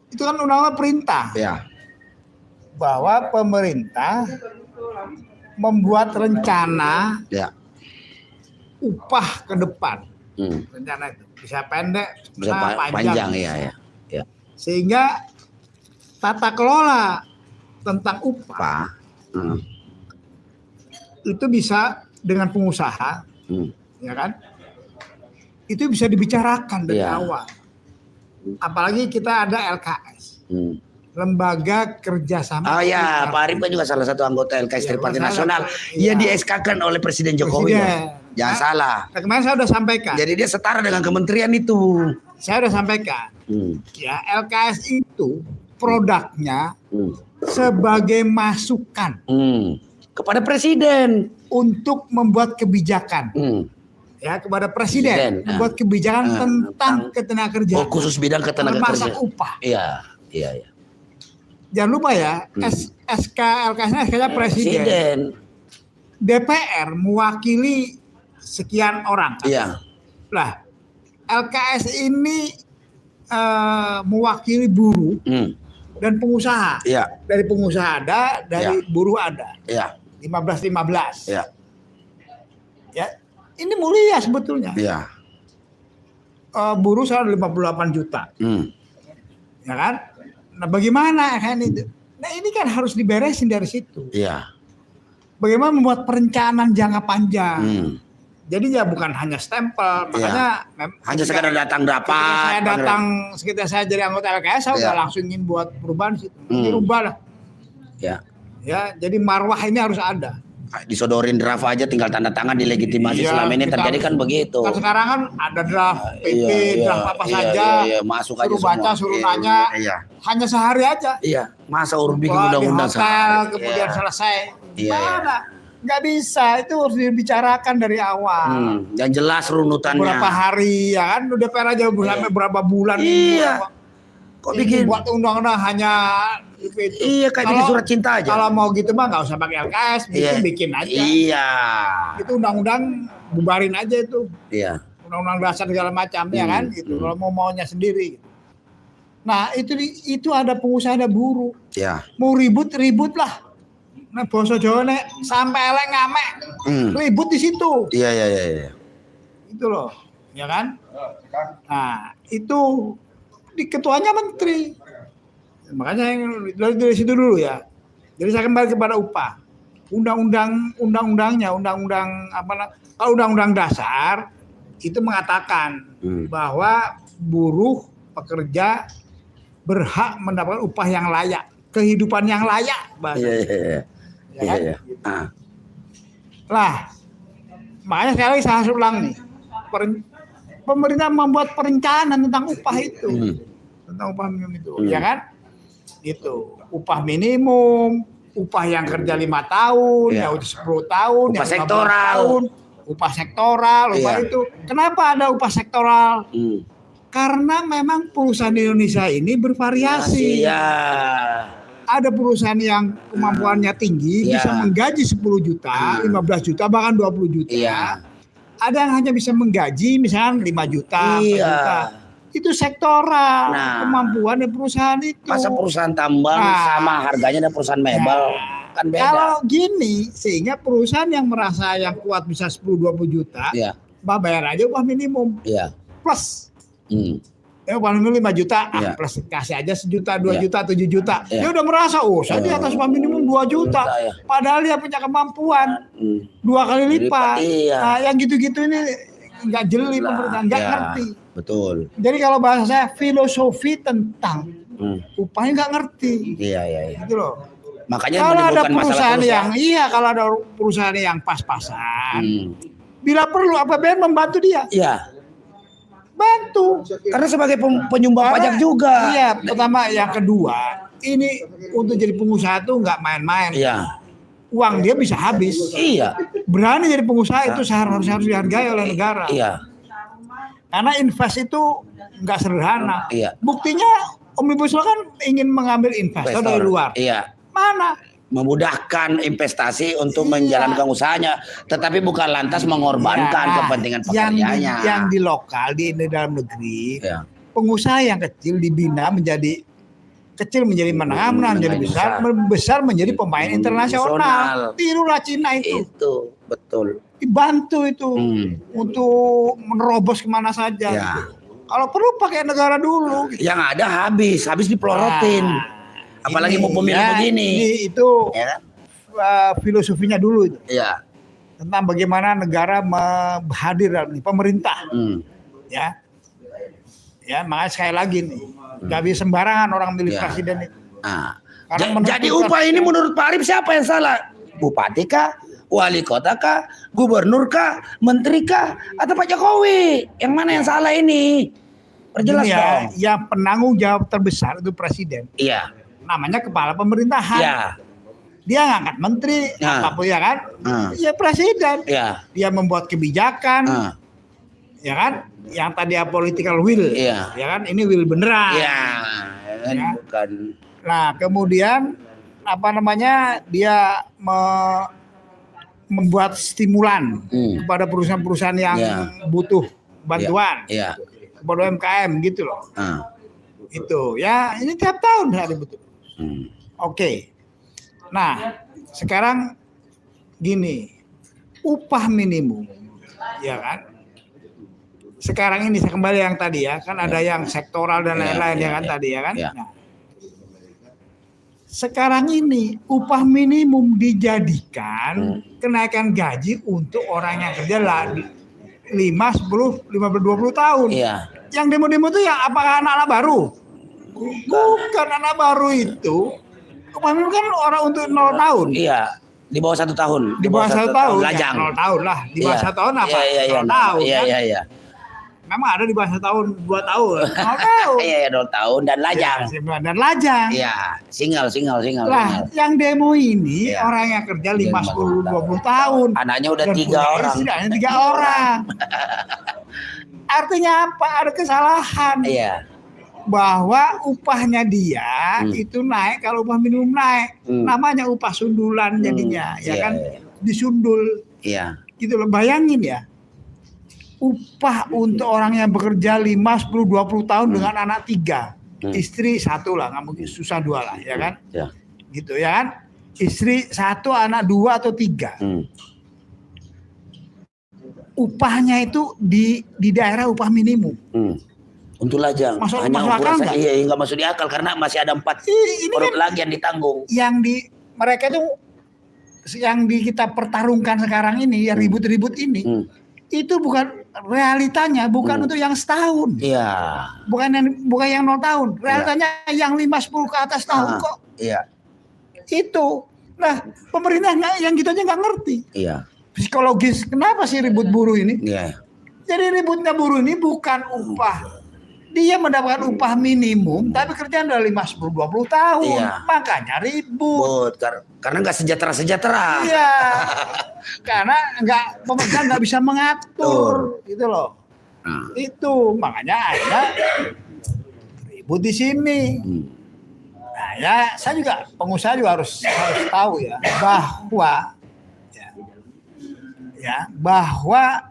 itu kan undang-undang perintah Iya. bahwa pemerintah membuat rencana Iya. upah ke depan. Hmm. Rencana itu bisa pendek, Bisa panjang. panjang ya. Iya. Sehingga tata kelola tentang upah Pak. Hmm. itu bisa dengan pengusaha, ya kan? Itu bisa dibicarakan dari Iya. awal. Apalagi kita ada LKS, Lembaga Kerjasama. Oh ya, Tripartit. Pak Arif kan juga salah satu anggota LKS Iya, Tripartit salah Nasional satu. yang Iya. di-SK-kan oleh Presiden Jokowi. Presiden. Loh. Jangan salah. Nah, kemarin saya sudah sampaikan. Jadi dia setara dengan kementerian itu. Saya sudah sampaikan. Ya, LKS itu produknya sebagai masukan Kepada Presiden. untuk membuat kebijakan. Ya, kepada Presiden Presiden, membuat kebijakan tentang ketenagakerjaan. Oh, khusus bidang termasuk ketenagakerjaan. upah. Iya. Jangan lupa ya, SK LKS-nya SK-nya Presiden. DPR mewakili sekian orang. Iya. Lah, LKS ini mewakili buruh dan pengusaha. Iya. Dari pengusaha ada, dari buruh ada. Iya. 15-15. Iya. Ya, ini mulia sebetulnya. Iya. Buruh 158 juta. Ya kan? Nah, bagaimana kan itu? Nah, ini kan harus diberesin dari situ. Iya. Bagaimana membuat perencanaan jangka panjang. Jadi ya bukan hanya stempel, makanya Hanya sekadar datang rapat. sekitar saya jadi anggota LKS, saya udah langsung ingin buat perubahan situ. Ini rubah lah. Ya. Ya, jadi marwah ini harus ada. Disodorin draft aja tinggal tanda tangan dilegitimasi. Iya, Selama ini kita- terjadi kan begitu. Kan sekarang kan ada draft PP, draft apa saja. Iya, masuk aja suruh baca, semua. suruh Iya, nanya. Iya. Hanya sehari aja. Iya. Masa urut bikin Wah, di undang-undang hotel, sehari. kemudian Iya. selesai. Iya, Gimana? Nggak bisa, itu harus dibicarakan dari awal. Dan jelas runutannya. Berapa hari, ya kan? Udah DPR aja sampai berapa bulan. Iya. Kok Ini bikin? buat undang-undang hanya itu. Iya, kayak bikin surat cinta aja. Kalau mau gitu mah nggak usah pakai LKS, Iya. bikin aja. Iya. Itu undang-undang bubarin aja itu. Iya. Undang-undang dasar segala macam ya kan gitu. Kalau mau maunya sendiri. Nah, itu ada pengusaha, ada buruh. Iya. Mau ribut lah. Nah, basa Jawa nek sampai elek ngamek. Ribut di situ. Iya. Itu loh, ya kan? Nah, itu di ketuanya menteri. Makanya dari situ dulu ya. Jadi saya kembali kepada upah. Undang-undangnya, kalau undang-undang dasar itu mengatakan bahwa buruh pekerja berhak mendapatkan upah yang layak, kehidupan yang layak, bahasa. Iya. Ya kan? Iya. Lah, makanya sekali lagi saya ulang nih, pemerintah membuat perencanaan tentang upah itu, tentang upah minimum itu, ya kan? Gitu, upah minimum, upah yang kerja 5 tahun, Iya. yang udah 10 tahun, Upah yang 15 sektoral. tahun, upah sektoral, upah Iya. itu. Kenapa ada upah sektoral? Hmm. Karena memang perusahaan di Indonesia ini bervariasi. Iya. Ada perusahaan yang kemampuannya tinggi, Iya. bisa menggaji 10 juta, 15 juta, bahkan 20 juta. Iya. Ada yang hanya bisa menggaji misalnya 5 juta, 4 Iya. juta. Itu sektoral, Nah. kemampuan dari perusahaan itu. Masa perusahaan tambang Nah. sama harganya dengan perusahaan mebel kan beda. Kalau gini, sehingga perusahaan yang merasa yang kuat bisa 10-20 juta, Iya. bayar aja upah minimum Iya. plus. Hmm. Upah minimum 5 juta, Iya. plus kasih aja 1 juta, 2 Iya. juta, 7 juta. Iya. Dia udah merasa, saya di atas upah minimum 2 juta. Ya. Padahal dia punya kemampuan Hmm. 2 kali lipat. Iya. Nah, yang gitu-gitu ini nggak jeli pemerintah, nggak Iya. ngerti. Betul. Jadi kalau bahasa saya filosofi tentang Hmm. upahnya nggak ngerti. Iya, iya, iya. Gitu loh. Makanya Kalau ada menimbulkan masalah perusahaan terus ya. kalau ada perusahaan yang pas-pasan, Hmm. bila perlu APBN membantu dia, Iya. bantu. Karena sebagai penyumbang Karena- pajak juga. Iya, pertama, yang kedua, ini untuk jadi pengusaha tuh nggak main-main. Iya. Uang dia bisa habis. Iya. Berani jadi pengusaha itu harus dihargai oleh negara. Iya. Karena invest itu nggak sederhana. Iya. Buktinya Omnibus Law kan ingin mengambil investor dari luar. Iya. Mana? Memudahkan investasi untuk Iya. menjalankan usahanya, tetapi bukan lantas mengorbankan Ya, kepentingan yang pekerjaannya. yang di lokal di dalam negeri, Iya. pengusaha yang kecil dibina menjadi kecil menjadi menengah, menjadi besar, besar menjadi pemain internasional. Internasional. Tirulah Cina itu, Betul. dibantu itu Hmm. untuk menerobos kemana saja. Ya. Gitu. Kalau perlu pakai negara dulu. Gitu. Yang ada habis dipelorotin. Apalagi mau pemilu begini. Ini itu Ya kan? filosofinya dulu itu Iya. tentang bagaimana negara hadir dalam ini, pemerintah. Hmm. Ya, makanya sekali lagi nih, nggak bisa sembarangan orang milih Ya. presiden itu. Nah, Karena jadi menentukan- upah ini menurut Pak Arif siapa yang salah? Bupati kah? Wali kota kah? Gubernur kah? Menteri kah? Atau Pak Jokowi? Yang mana yang salah ini? Perjelas Gini ya, dong. yang penanggung jawab terbesar itu presiden. Iya. Namanya kepala pemerintahan. Iya. Dia ngangkat menteri, Nah. apapun ya kan? Nah. Ya presiden. Iya. Dia membuat kebijakan, Nah. ya kan? Yang tadi political will, Iya. ya kan? Ini will beneran. Iya. Kan Ya. bukan. Nah, kemudian dia membuat stimulan kepada perusahaan-perusahaan yang Ya. butuh bantuan, Iya. kepada UMKM gitu loh. Nah. Itu ya, ini tiap tahun ada butuh. Hmm. Oke. Nah, sekarang gini, upah minimum, ya kan? Sekarang ini saya kembali yang tadi ya, kan ada yang sektoral dan lain-lain ya kan tadi ya kan. Ya. Nah, sekarang ini upah minimum dijadikan kenaikan gaji untuk orang yang kerja 5, 10, 15, 20 tahun. Iya. Yang demo-demo itu ya apakah anak-anak baru? Bukan anak baru itu. Upah minimum kan orang untuk 0 tahun. Iya. Di bawah 1 tahun. Di bawah 1 tahun. Lajang. Ya, 0 tahun lah. Di bawah Iya. 1 tahun apa? Iya, 0 tahun. Iya, kan? iya, iya. Memang ada di bawah 1 tahun, 2 tahun. 0 tahun. Iya, 0 tahun dan lajang. Ya, dan lajang. Iya, single. Lah, yang demo ini Iya. orang yang kerja 5, Iya, 10, 20 tahun. Anaknya udah Dan 3 punya orang. istri, hanya 3 orang. Artinya apa? Ada kesalahan. Iya. Bahwa upahnya dia itu naik kalau upah minimum naik. Namanya upah sundulan jadinya, ya Iya, kan? iya. Disundul. Iya. Gitu loh, bayangin ya. Upah untuk orang yang bekerja 5, 10, 20 tahun dengan anak 3. Istri 1 lah, nggak mungkin susah 2 lah, ya kan? Ya. Gitu ya kan? Istri 1, anak 2 atau 3. Upahnya itu di daerah upah minimum. Untuk lajang. Masuk Hanya akal ukuran nggak? iya, nggak masuk di akal karena masih ada 4 Ini produk kan lagi yang ditanggung. yang mereka itu yang kita pertarungkan sekarang ini, ya ribut-ribut ini, itu bukan realitanya, bukan untuk yang setahun, Iya. bukan yang 0 tahun, realitanya yang 5, 10 ke atas tahun kok. Iya. Itu, nah pemerintah yang gitu aja nggak ngerti Iya. psikologis kenapa sih ribut buruh ini. Iya. Jadi ributnya buruh ini bukan upah, Dia mendapatkan upah minimum, tapi kerjaan udah 5-10-20 tahun. Iya. Makanya ribut. Karena nggak sejahtera. Iya. Karena pemerintah nggak bisa mengatur, gitu loh. Nah. Itu makanya ada ribut di sini. Nah ya, saya juga pengusaha juga harus tahu ya bahwa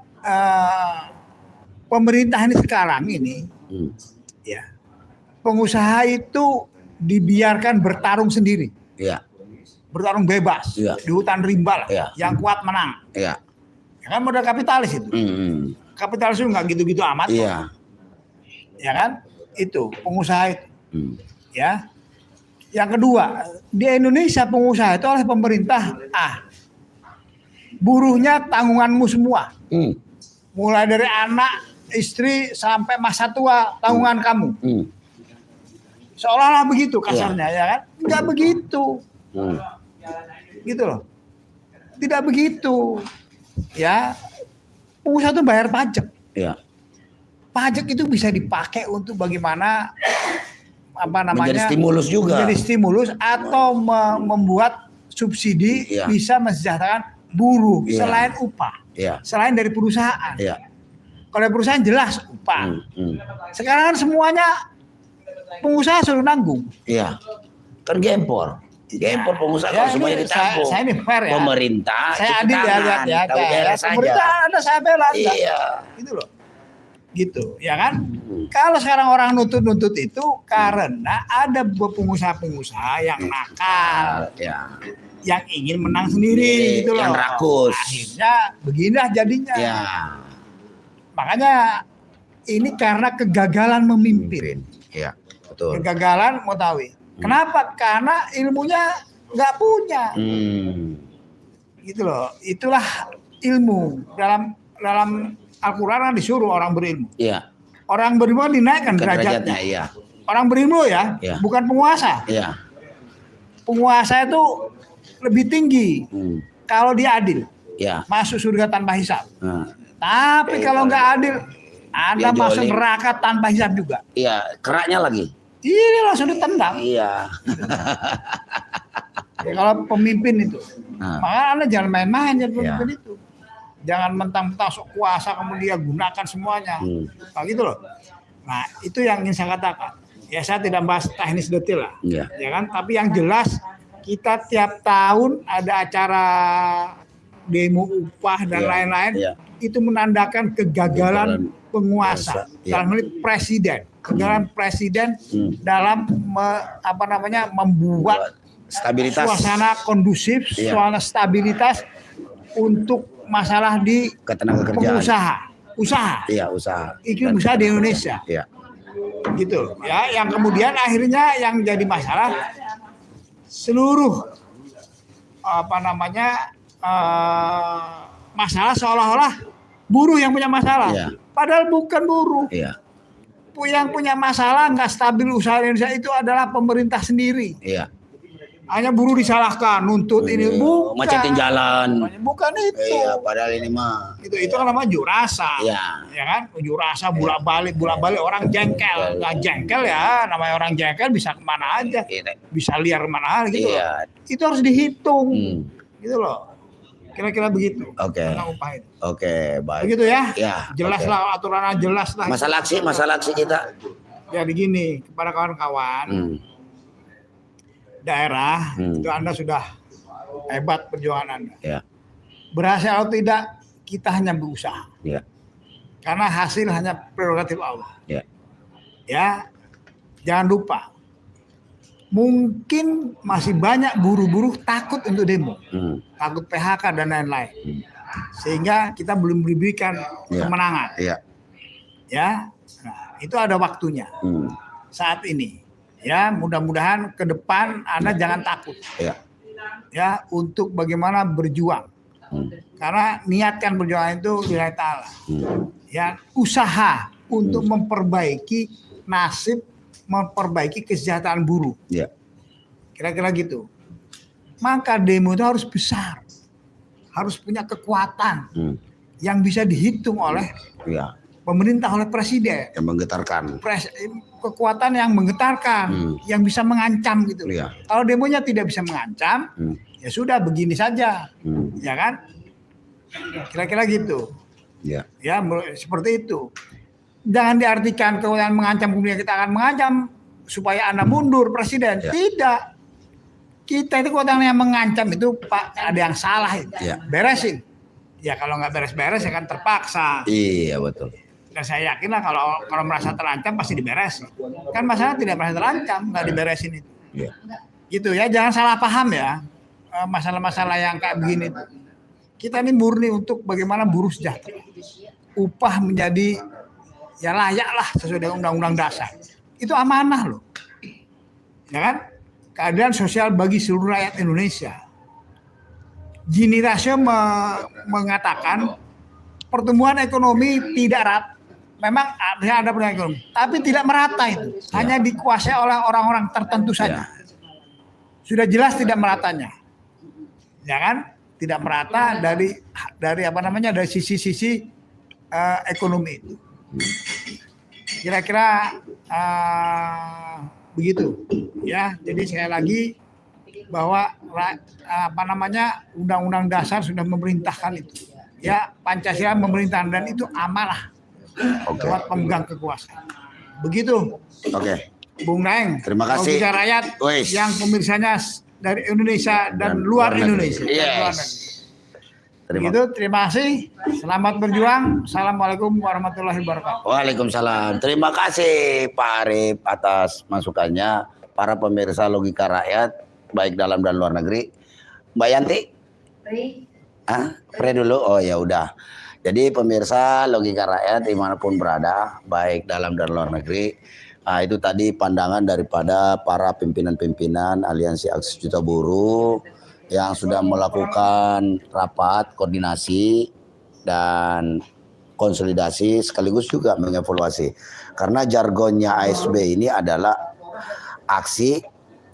pemerintah ini sekarang ini ya pengusaha itu dibiarkan bertarung sendiri, bertarung bebas di hutan rimba lah, yang kuat menang. Ya kan modal kapitalis itu. Kapitalis itu nggak gitu-gitu amat. Ya kan, itu pengusaha itu. Ya. Yang kedua, di Indonesia pengusaha itu oleh pemerintah, buruhnya tanggunganmu semua. Mulai dari anak, istri sampai masa tua tanggungan kamu. Seolah-olah begitu kasarnya, ya kan? Enggak begitu. Gitu loh. Tidak begitu. Ya. Pengusaha itu bayar pajak. Pajak itu bisa dipakai untuk bagaimana menjadi stimulus juga. Menjadi stimulus atau membuat subsidi bisa mensejahterakan buruh selain upah. Selain dari perusahaan. Kalau perusahaan jelas upah. Sekarang kan semuanya pengusaha suruh nanggung. Kan gempor pengusaha kalau semuanya ditanggung. Saya ini fair ya. Pemerintah saya adil ya. Pemerintah ada saya bela. Gitu loh. Gitu, ya kan? Kalau sekarang orang nuntut itu karena ada pengusaha-pengusaha yang nakal, yang ingin menang sendiri, gitu loh. Yang rakus. Akhirnya beginilah jadinya. Makanya ini karena kegagalan memimpin. Betul. Kegagalan mau tahu. Kenapa? Karena ilmunya nggak punya. Gitu loh. Itulah ilmu dalam Al-Quran disuruh orang berilmu. Orang berilmu dinaikkan derajatnya. Orang berilmu bukan penguasa. Penguasa itu lebih tinggi kalau dia adil. Masuk surga tanpa hisab. Tapi kalau nggak adil, Anda masuk neraka tanpa hisab juga. Keraknya lagi. Ini langsung ditendang. Kalau pemimpin itu, maka Anda jangan main-main jadi pemimpin itu. Jangan mentang-mentang sok kuasa kemudian gunakan semuanya. Nah gitu loh. Nah itu yang ingin saya katakan. Ya saya tidak bahas teknis detail lah. Ya kan. Tapi yang jelas kita tiap tahun ada acara demo upah dan lain-lain. Itu menandakan kegagalan penguasa. Dalam hal ini presiden. Kegagalan presiden dalam membuat stabilitas, suasana kondusif, suasana stabilitas untuk masalah di ketenagakerjaan, usaha. Usaha. Iklim usaha di Indonesia. Gitu. Ya, yang kemudian akhirnya yang jadi masalah seluruh masalah seolah-olah buruh yang punya masalah. Padahal bukan buruh. Yang punya masalah nggak stabil usaha Indonesia itu adalah pemerintah sendiri. Hanya buruh disalahkan, nuntut ini bukan. Macetin jalan. Bukan itu. Padahal ini mah. Itu kan namanya unjuk rasa. Ya kan? Unjuk rasa bolak-balik orang jengkel. Nggak jengkel ya, namanya orang jengkel bisa kemana aja. Bisa liar kemana aja gitu loh. Itu harus dihitung. Gitu loh. Kira-kira begitu. Oke, baik. Begitu ya? Jelas lah aturannya jelas lah. Masalah aksi kita. Jadi gini, kepada kawan-kawan. Daerah itu Anda sudah hebat perjuangan Anda. Berhasil atau tidak kita hanya berusaha. Karena hasil hanya prerogatif Allah. Ya, jangan lupa. Mungkin masih banyak buruh-buruh takut untuk demo, takut PHK dan lain-lain, sehingga kita belum diberikan kemenangan. Ya, nah, itu ada waktunya saat ini. Ya, mudah-mudahan ke depan Anda jangan takut. Ya, untuk bagaimana berjuang. Karena niatkan perjuangan itu lillahi ta'ala. Ya, usaha untuk memperbaiki nasib, memperbaiki kesejahteraan buruh. Kira-kira gitu. Maka demo itu harus besar. Harus punya kekuatan yang bisa dihitung oleh pemerintah oleh presiden. Yang menggetarkan. Kekuatan yang menggetarkan, yang bisa mengancam gitu. Iya. Kalau demonya tidak bisa mengancam, ya sudah begini saja, ya kan? Kira-kira gitu. Ya. Ya, seperti itu. Jangan diartikan kekuatan mengancam kemudian kita akan mengancam supaya Anda mundur presiden. Ya. Tidak. Kita itu kekuatan yang mengancam itu Pak ada yang salah itu. Ya. Beresin. Ya kalau nggak beres-beres ya kan terpaksa. Iya betul. Dan saya yakin lah kalau merasa terancam pasti diberesin. Kan masalah tidak merasa terancam, nggak diberesin itu. Iya. Gitu ya, jangan salah paham ya. Masalah-masalah yang kayak begini. Kita ini murni untuk bagaimana buruh sejahtera. Upah menjadi ya layak lah sesuai dengan undang-undang dasar. Itu amanah loh. Ya kan? Keadilan sosial bagi seluruh rakyat Indonesia. Gini Rasio mengatakan pertumbuhan ekonomi tidak rata. Memang ada pertumbuhan ekonomi, tapi tidak merata itu. Hanya dikuasai oleh orang-orang tertentu saja. Sudah jelas tidak meratanya. Ya kan? Tidak merata dari apa namanya dari sisi-sisi ekonomi itu. Kira-kira begitu ya. Jadi sekali lagi bahwa apa namanya undang-undang dasar sudah memerintahkan itu. Ya, Pancasila memerintahkan dan itu amanah buat pemegang kekuasaan. Begitu. Oke. Bung Naeng. Terima kasih. Logika Rakyat Weiss. yang pemirsanya dari Indonesia dan luar Indonesia. Yes. Begitu, terima kasih. Selamat berjuang. Assalamualaikum warahmatullahi wabarakatuh. Waalaikumsalam. Terima kasih Pak Arif atas masukannya. Para pemirsa Logika Rakyat baik dalam dan luar negeri. Mbak Yanti? Pre dulu. Oh ya udah. Jadi pemirsa Logika Rakyat dimanapun berada, baik dalam dan luar negeri. Itu tadi pandangan daripada para pimpinan-pimpinan Aliansi Aksi Juta Buruh yang sudah melakukan rapat koordinasi dan konsolidasi sekaligus juga mengevaluasi. Karena jargonnya ASB ini adalah aksi,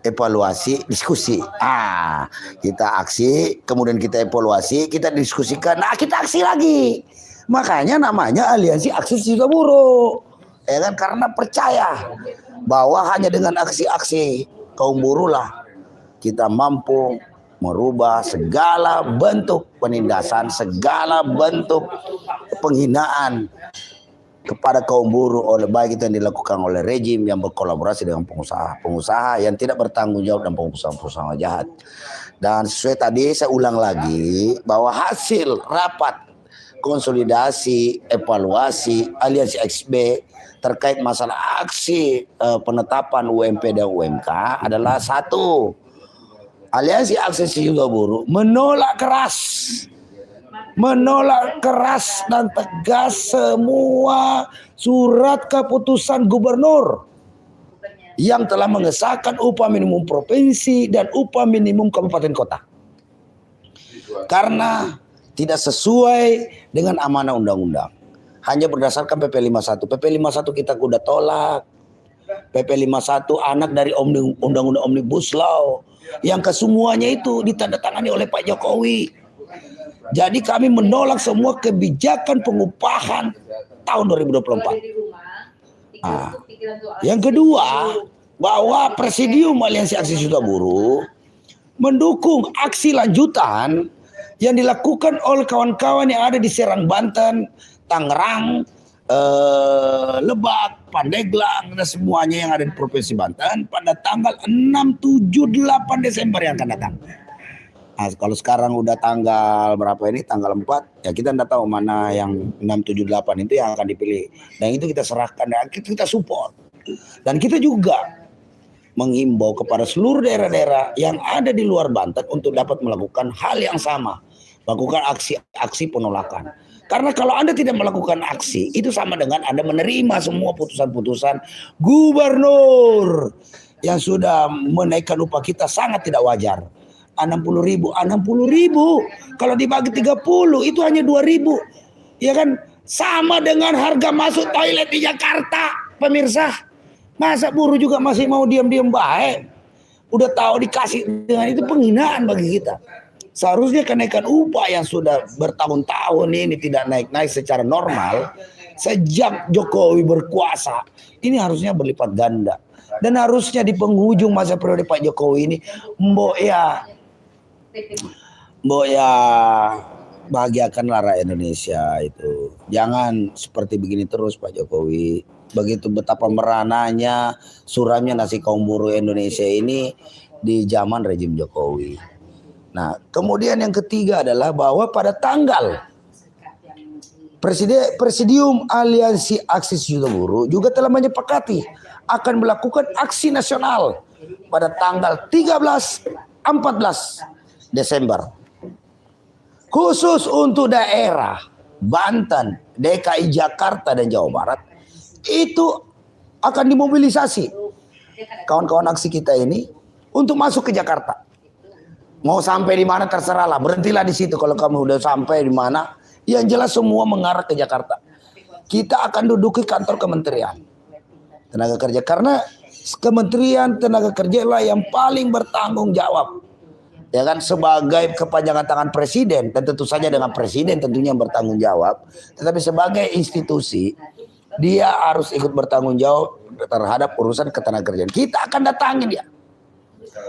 evaluasi, diskusi. Kita aksi, kemudian kita evaluasi, kita diskusikan, kita aksi lagi. Makanya namanya Aliansi Aksi Juta Buruh. Ya kan, karena percaya bahwa hanya dengan aksi-aksi kaum buruh lah kita mampu merubah segala bentuk penindasan, segala bentuk penghinaan kepada kaum buruh oleh baik itu yang dilakukan oleh rejim yang berkolaborasi dengan pengusaha yang tidak bertanggung jawab dan pengusaha-pengusaha jahat. Dan sesuai tadi saya ulang lagi bahwa hasil rapat konsolidasi evaluasi Aliansi XB terkait masalah aksi penetapan UMP dan UMK adalah satu, Aliansi Aksi Juta Buruh menolak keras dan tegas semua surat keputusan gubernur yang telah mengesahkan upah minimum provinsi dan upah minimum kabupaten kota. Karena tidak sesuai dengan amanah undang-undang. Hanya berdasarkan PP 51. PP 51 kita udah tolak. PP 51 anak dari undang-undang Omnibus Law yang kesemuanya itu ditandatangani oleh Pak Jokowi. Jadi kami menolak semua kebijakan pengupahan tahun 2024. Yang kedua, bahwa Presidium Aliansi Aksi Juta Buruh mendukung aksi lanjutan yang dilakukan oleh kawan-kawan yang ada di Serang, Banten, Tangerang, Lebak, Pandeglang, dan semuanya yang ada di Provinsi Banten pada tanggal 6, 7, 8 Desember yang akan datang. Nah, kalau sekarang udah tanggal berapa ini? Tanggal 4, ya kita tidak tahu mana yang 6, 7, 8 itu yang akan dipilih. Dan itu kita serahkan dan kita support. Dan kita juga menghimbau kepada seluruh daerah-daerah yang ada di luar Banten untuk dapat melakukan hal yang sama. Melakukan aksi-aksi penolakan. Karena kalau Anda tidak melakukan aksi, itu sama dengan Anda menerima semua putusan-putusan gubernur yang sudah menaikkan upah kita sangat tidak wajar. 60.000. Kalau dibagi 30 itu hanya 2.000. Ya kan? Sama dengan harga masuk toilet di Jakarta, pemirsa. Masa buruh juga masih mau diam-diam baik? Udah tahu dikasih dengan itu penghinaan bagi kita. Seharusnya kenaikan upah yang sudah bertahun-tahun ini tidak naik-naik secara normal, sejak Jokowi berkuasa ini harusnya berlipat ganda. Dan harusnya di penghujung masa periode Pak Jokowi ini mbok ya bahagiakanlah rakyat Indonesia itu. Jangan seperti begini terus Pak Jokowi. Begitu betapa merananya, suramnya nasib kaum buruh Indonesia ini di zaman rejim Jokowi. Nah, kemudian yang ketiga adalah bahwa pada tanggal Presidium Aliansi Aksi Sejuta Buruh juga telah menyepakati akan melakukan aksi nasional pada tanggal 13-14 Desember. Khusus untuk daerah Banten, DKI Jakarta dan Jawa Barat itu akan dimobilisasi kawan-kawan aksi kita ini untuk masuk ke Jakarta. Mau sampai di mana terserahlah, berhentilah di situ kalau kamu udah sampai di mana. Yang jelas semua mengarah ke Jakarta. Kita akan duduki kantor Kementerian Tenaga Kerja karena Kementerian Tenaga Kerja lah yang paling bertanggung jawab. Ya kan, sebagai kepanjangan tangan presiden dan tentu saja dengan presiden tentunya yang bertanggung jawab, tetapi sebagai institusi dia harus ikut bertanggung jawab terhadap urusan ketenagakerjaan. Kita akan datangin dia.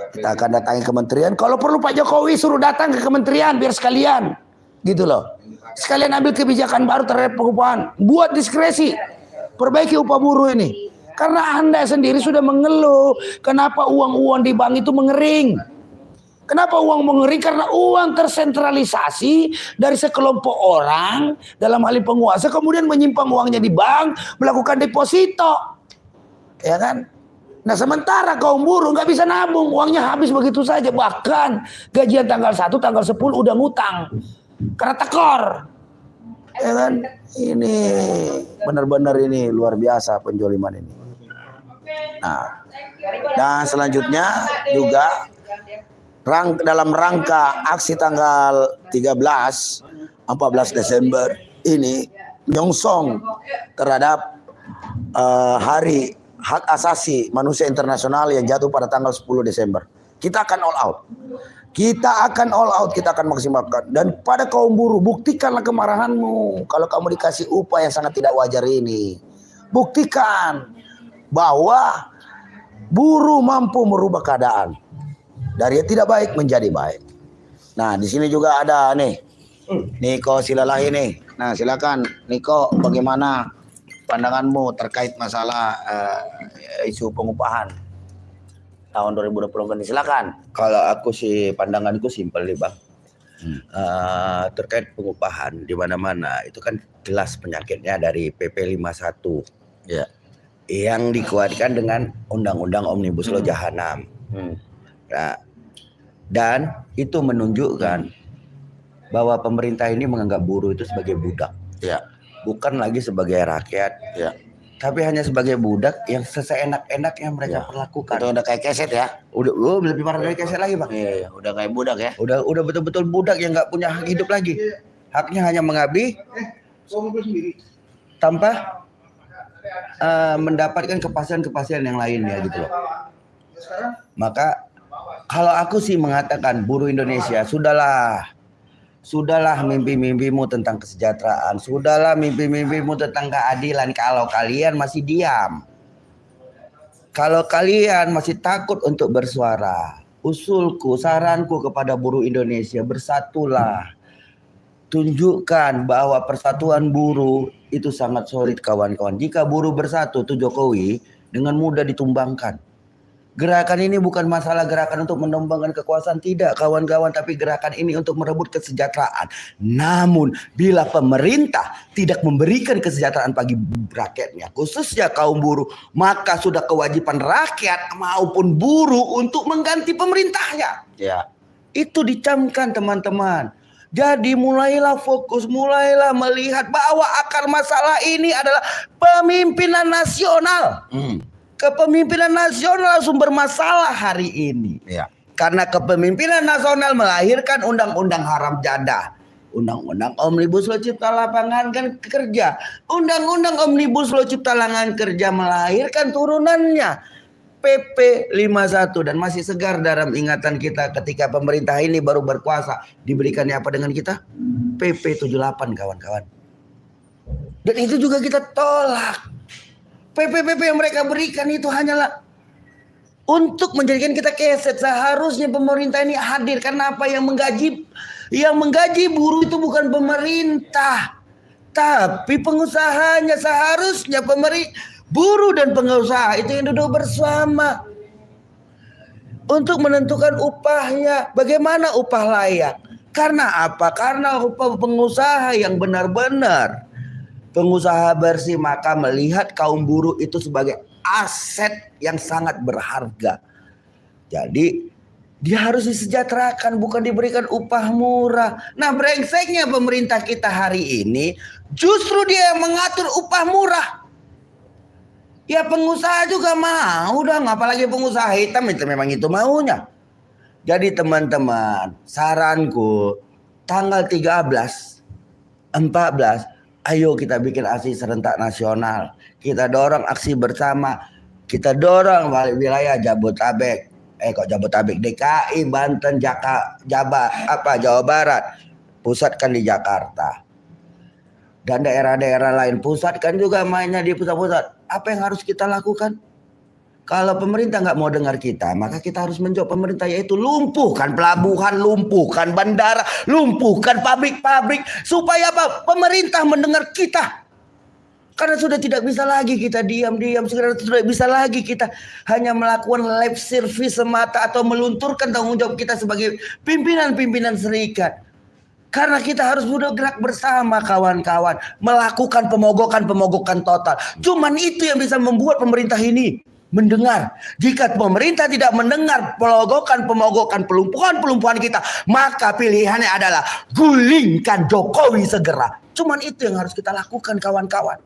Kita akan datangi kementerian. Kalau perlu Pak Jokowi suruh datang ke kementerian biar sekalian. Gitu loh. Sekalian ambil kebijakan baru terhadap pengupahan. Buat diskresi. Perbaiki upah buruh ini. Karena Anda sendiri sudah mengeluh. Kenapa uang-uang di bank itu mengering. Kenapa uang mengering? Karena uang tersentralisasi dari sekelompok orang dalam hal ini penguasa. Kemudian menyimpan uangnya di bank. Melakukan deposito. Ya kan? Nah sementara kaum buruh nggak bisa nabung. Uangnya habis begitu saja. Bahkan gajian tanggal 1, tanggal 10 udah ngutang. Karena tekor, ya kan? Ini benar-benar ini luar biasa penjoliman ini. Nah, dan selanjutnya juga dalam rangka aksi tanggal 13-14 Desember ini nyongsong terhadap Hari Hak Asasi Manusia Internasional yang jatuh pada tanggal 10 Desember. Kita akan all out. Kita akan all out, kita akan maksimalkan. Dan pada kaum buruh, buktikanlah kemarahanmu. Kalau kamu dikasih upah yang sangat tidak wajar ini. Buktikan bahwa buruh mampu merubah keadaan. Dari yang tidak baik menjadi baik. Nah, di sini juga ada nih. Niko Silalahi nih. Nah, silakan Niko, bagaimana pandanganmu terkait masalah isu pengupahan tahun 2020 ini, silakan. Kalau aku sih pandanganku simpel nih Bang. Terkait pengupahan di mana-mana itu kan jelas penyakitnya dari PP 51 ya, yang dikuatkan dengan Undang-Undang Omnibus Law Jahanam. Nah, dan itu menunjukkan bahwa pemerintah ini menganggap buruh itu sebagai budak, ya, bukan lagi sebagai rakyat, ya, tapi hanya sebagai budak yang seseenak-enaknya mereka perlakukan. Itu udah kayak keset ya. Udah lebih parah dari keset lagi Bang. Iya, udah kayak budak ya. Udah betul-betul budak yang nggak punya hak hidup lagi. Haknya hanya mengabdi tanpa mendapatkan kepastian-kepastian yang lainnya gitu loh. Maka kalau aku sih mengatakan buruh Indonesia sudahlah mimpi-mimpimu tentang kesejahteraan. Sudahlah mimpi-mimpimu tentang keadilan kalau kalian masih diam. Kalau kalian masih takut untuk bersuara. Usulku, saranku kepada buruh Indonesia, bersatulah. Tunjukkan bahwa persatuan buruh itu sangat solid kawan-kawan. Jika buruh bersatu tuh Jokowi dengan mudah ditumbangkan. Gerakan ini bukan masalah gerakan untuk menumbangkan kekuasaan, tidak kawan-kawan, tapi gerakan ini untuk merebut kesejahteraan. Namun bila pemerintah tidak memberikan kesejahteraan bagi rakyatnya, khususnya kaum buruh, maka sudah kewajiban rakyat maupun buruh untuk mengganti pemerintahnya. Ya. Itu dicamkan teman-teman. Jadi mulailah fokus, mulailah melihat bahwa akar masalah ini adalah pemimpinan nasional. Kepemimpinan nasional sumber masalah hari ini. Ya. Karena kepemimpinan nasional melahirkan undang-undang haram jadah. Undang-undang Omnibus Law Cipta Lapangan Kerja. Undang-undang Omnibus Law Cipta Lapangan Kerja melahirkan turunannya PP 51 dan masih segar dalam ingatan kita ketika pemerintah ini baru berkuasa. Diberikannya apa dengan kita? PP 78 kawan-kawan. Dan itu juga kita tolak. PP yang mereka berikan itu hanyalah untuk menjadikan kita keset. Seharusnya pemerintah ini hadir. Karena apa? Yang menggaji buruh itu bukan pemerintah, tapi pengusahanya. Seharusnya buruh dan pengusaha itu yang duduk bersama untuk menentukan upahnya. Bagaimana upah layak? Karena apa? Karena upah pengusaha yang benar-benar pengusaha bersih, maka melihat kaum buruh itu sebagai aset yang sangat berharga. Jadi dia harus disejahterakan, bukan diberikan upah murah. Nah, brengseknya pemerintah kita hari ini justru dia yang mengatur upah murah. Ya pengusaha juga mau dong, apalagi pengusaha hitam itu memang itu maunya. Jadi teman-teman, saranku tanggal 13, 14, ayo kita bikin aksi serentak nasional. Kita dorong aksi bersama. Kita dorong wilayah Jabodetabek. Jabodetabek, DKI, Banten, Jawa Barat. Pusatkan di Jakarta. Dan daerah-daerah lain pusatkan juga mainnya di pusat-pusat. Apa yang harus kita lakukan? Kalau pemerintah nggak mau dengar kita, maka kita harus menjawab pemerintah, yaitu lumpuhkan pelabuhan, lumpuhkan bandara, lumpuhkan pabrik-pabrik, supaya apa? Pemerintah mendengar kita. Karena sudah tidak bisa lagi kita diam-diam, sudah bisa lagi kita hanya melakukan lip service semata atau melunturkan tanggung jawab kita sebagai pimpinan-pimpinan serikat. Karena kita harus sudah gerak bersama kawan-kawan, melakukan pemogokan total. Cuman itu yang bisa membuat pemerintah ini mendengar. Jika pemerintah tidak mendengar pemogokan, pelumpuhan kita, maka pilihannya adalah gulingkan Jokowi segera. Cuman itu yang harus kita lakukan kawan-kawan.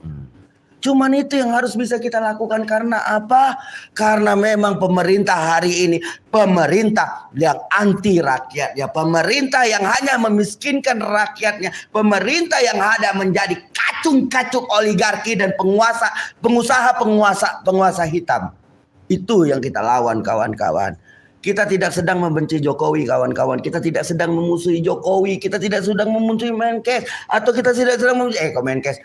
Cuman itu yang harus bisa kita lakukan. Karena apa? Karena memang pemerintah hari ini pemerintah yang anti rakyat, ya, pemerintah yang hanya memiskinkan rakyatnya, pemerintah yang ada menjadi kacung-kacung oligarki dan pengusaha hitam. Itu yang kita lawan kawan-kawan. Kita tidak sedang membenci Jokowi kawan-kawan. Kita tidak sedang memusuhi Jokowi. Kita tidak sedang memusuhi Menkes. Atau kita tidak sedang memusuhi Menkes,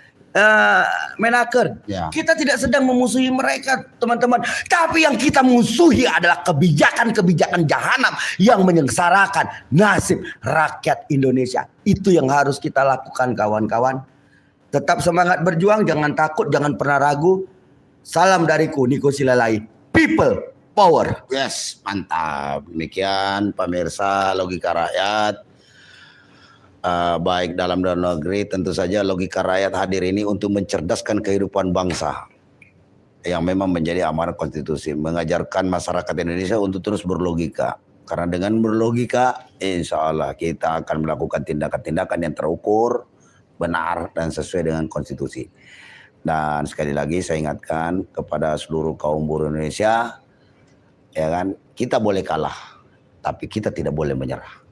Menaker. Ya. Kita tidak sedang memusuhi mereka teman-teman. Tapi yang kita musuhi adalah kebijakan-kebijakan jahanam yang menyengsarakan nasib rakyat Indonesia. Itu yang harus kita lakukan kawan-kawan. Tetap semangat berjuang. Jangan takut. Jangan pernah ragu. Salam dariku, Niko Silalai. People power. Yes, mantap. Demikian pemirsa Logika Rakyat. Baik dalam dan luar negeri, tentu saja Logika Rakyat hadir ini untuk mencerdaskan kehidupan bangsa yang memang menjadi amanat konstitusi, mengajarkan masyarakat Indonesia untuk terus berlogika. Karena dengan berlogika, insya Allah kita akan melakukan tindakan-tindakan yang terukur, benar dan sesuai dengan konstitusi. Dan sekali lagi saya ingatkan kepada seluruh kaum buruh Indonesia, ya kan, kita boleh kalah, tapi kita tidak boleh menyerah.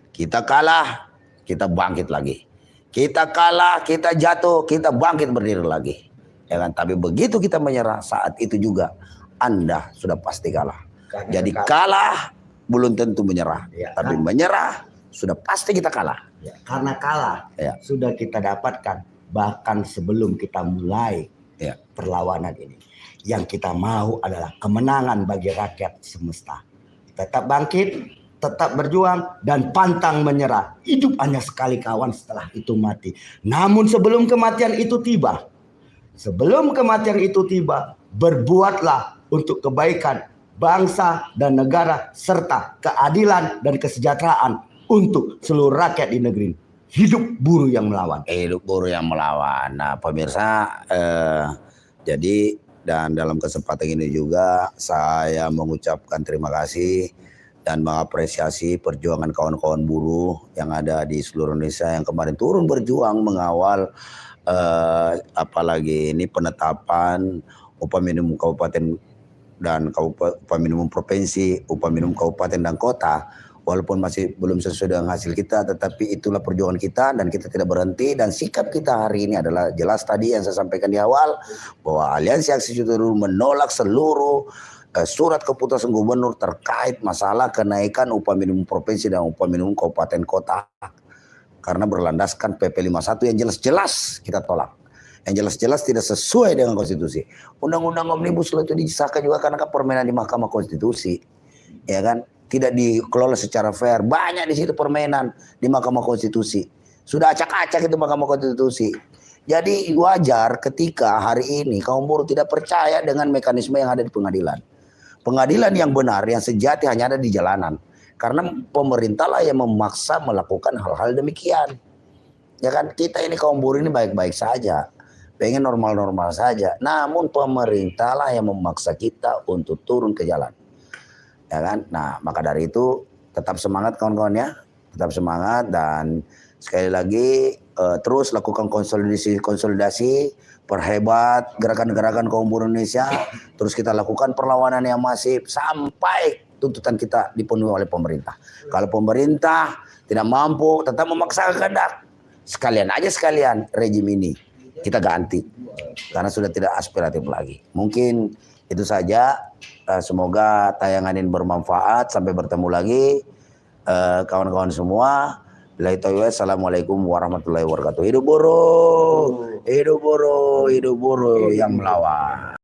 Kita kalah, kita bangkit lagi. Kita kalah, kita jatuh, kita bangkit berdiri lagi. Ya kan, tapi begitu kita menyerah, saat itu juga Anda sudah pasti kalah. Jadi kalah belum tentu menyerah, ya, tapi menyerah sudah pasti kita kalah. Ya, karena kalah sudah kita dapatkan. Bahkan sebelum kita mulai perlawanan ini, yang kita mau adalah kemenangan bagi rakyat semesta. Tetap bangkit, tetap berjuang, dan pantang menyerah. Hidup hanya sekali kawan, setelah itu mati. Namun sebelum kematian itu tiba, berbuatlah untuk kebaikan bangsa dan negara, serta keadilan dan kesejahteraan untuk seluruh rakyat di negeri ini. Hidup buruh yang melawan. Hidup buruh yang melawan. Nah pemirsa, jadi dan dalam kesempatan ini juga saya mengucapkan terima kasih dan mengapresiasi perjuangan kawan-kawan buruh yang ada di seluruh Indonesia yang kemarin turun berjuang mengawal apalagi ini penetapan upah minimum kabupaten dan upah minimum provinsi, upah minimum kabupaten dan kota. Walaupun masih belum sesuai dengan hasil kita, tetapi itulah perjuangan kita dan kita tidak berhenti. Dan sikap kita hari ini adalah jelas tadi yang saya sampaikan di awal, bahwa Aliansi Aksi Judo menolak seluruh surat keputusan gubernur terkait masalah kenaikan upah minimum provinsi dan upah minimum kabupaten kota. Karena berlandaskan PP 51 yang jelas-jelas kita tolak. yang jelas-jelas tidak sesuai dengan konstitusi. Undang-undang Omnibus Law itu disahkan juga karena permainan di Mahkamah Konstitusi, ya kan? Tidak dikelola secara fair. Banyak di situ permainan di Mahkamah Konstitusi. Sudah acak-acak itu Mahkamah Konstitusi. Jadi wajar ketika hari ini kaum buruh tidak percaya dengan mekanisme yang ada di pengadilan. Pengadilan yang benar, yang sejati hanya ada di jalanan. Karena pemerintah lah yang memaksa melakukan hal-hal demikian. Ya kan, kita ini kaum buruh ini baik-baik saja, pengen normal-normal saja. Namun pemerintah lah yang memaksa kita untuk turun ke jalan. Ya kan? Nah, maka dari itu tetap semangat kawan-kawan ya. Tetap semangat dan sekali lagi terus lakukan konsolidasi, perhebat gerakan-gerakan kaum buruh Indonesia. Terus kita lakukan perlawanan yang masif sampai tuntutan kita dipenuhi oleh pemerintah. Kalau pemerintah tidak mampu, tetap memaksakan kehendak, sekalian rejim ini kita ganti karena sudah tidak aspiratif lagi. Mungkin itu saja. Semoga tayangan ini bermanfaat. Sampai bertemu lagi kawan-kawan semua. Assalamualaikum warahmatullahi wabarakatuh. Hidup buruh, hidup buruh, hidup buruh yang melawan.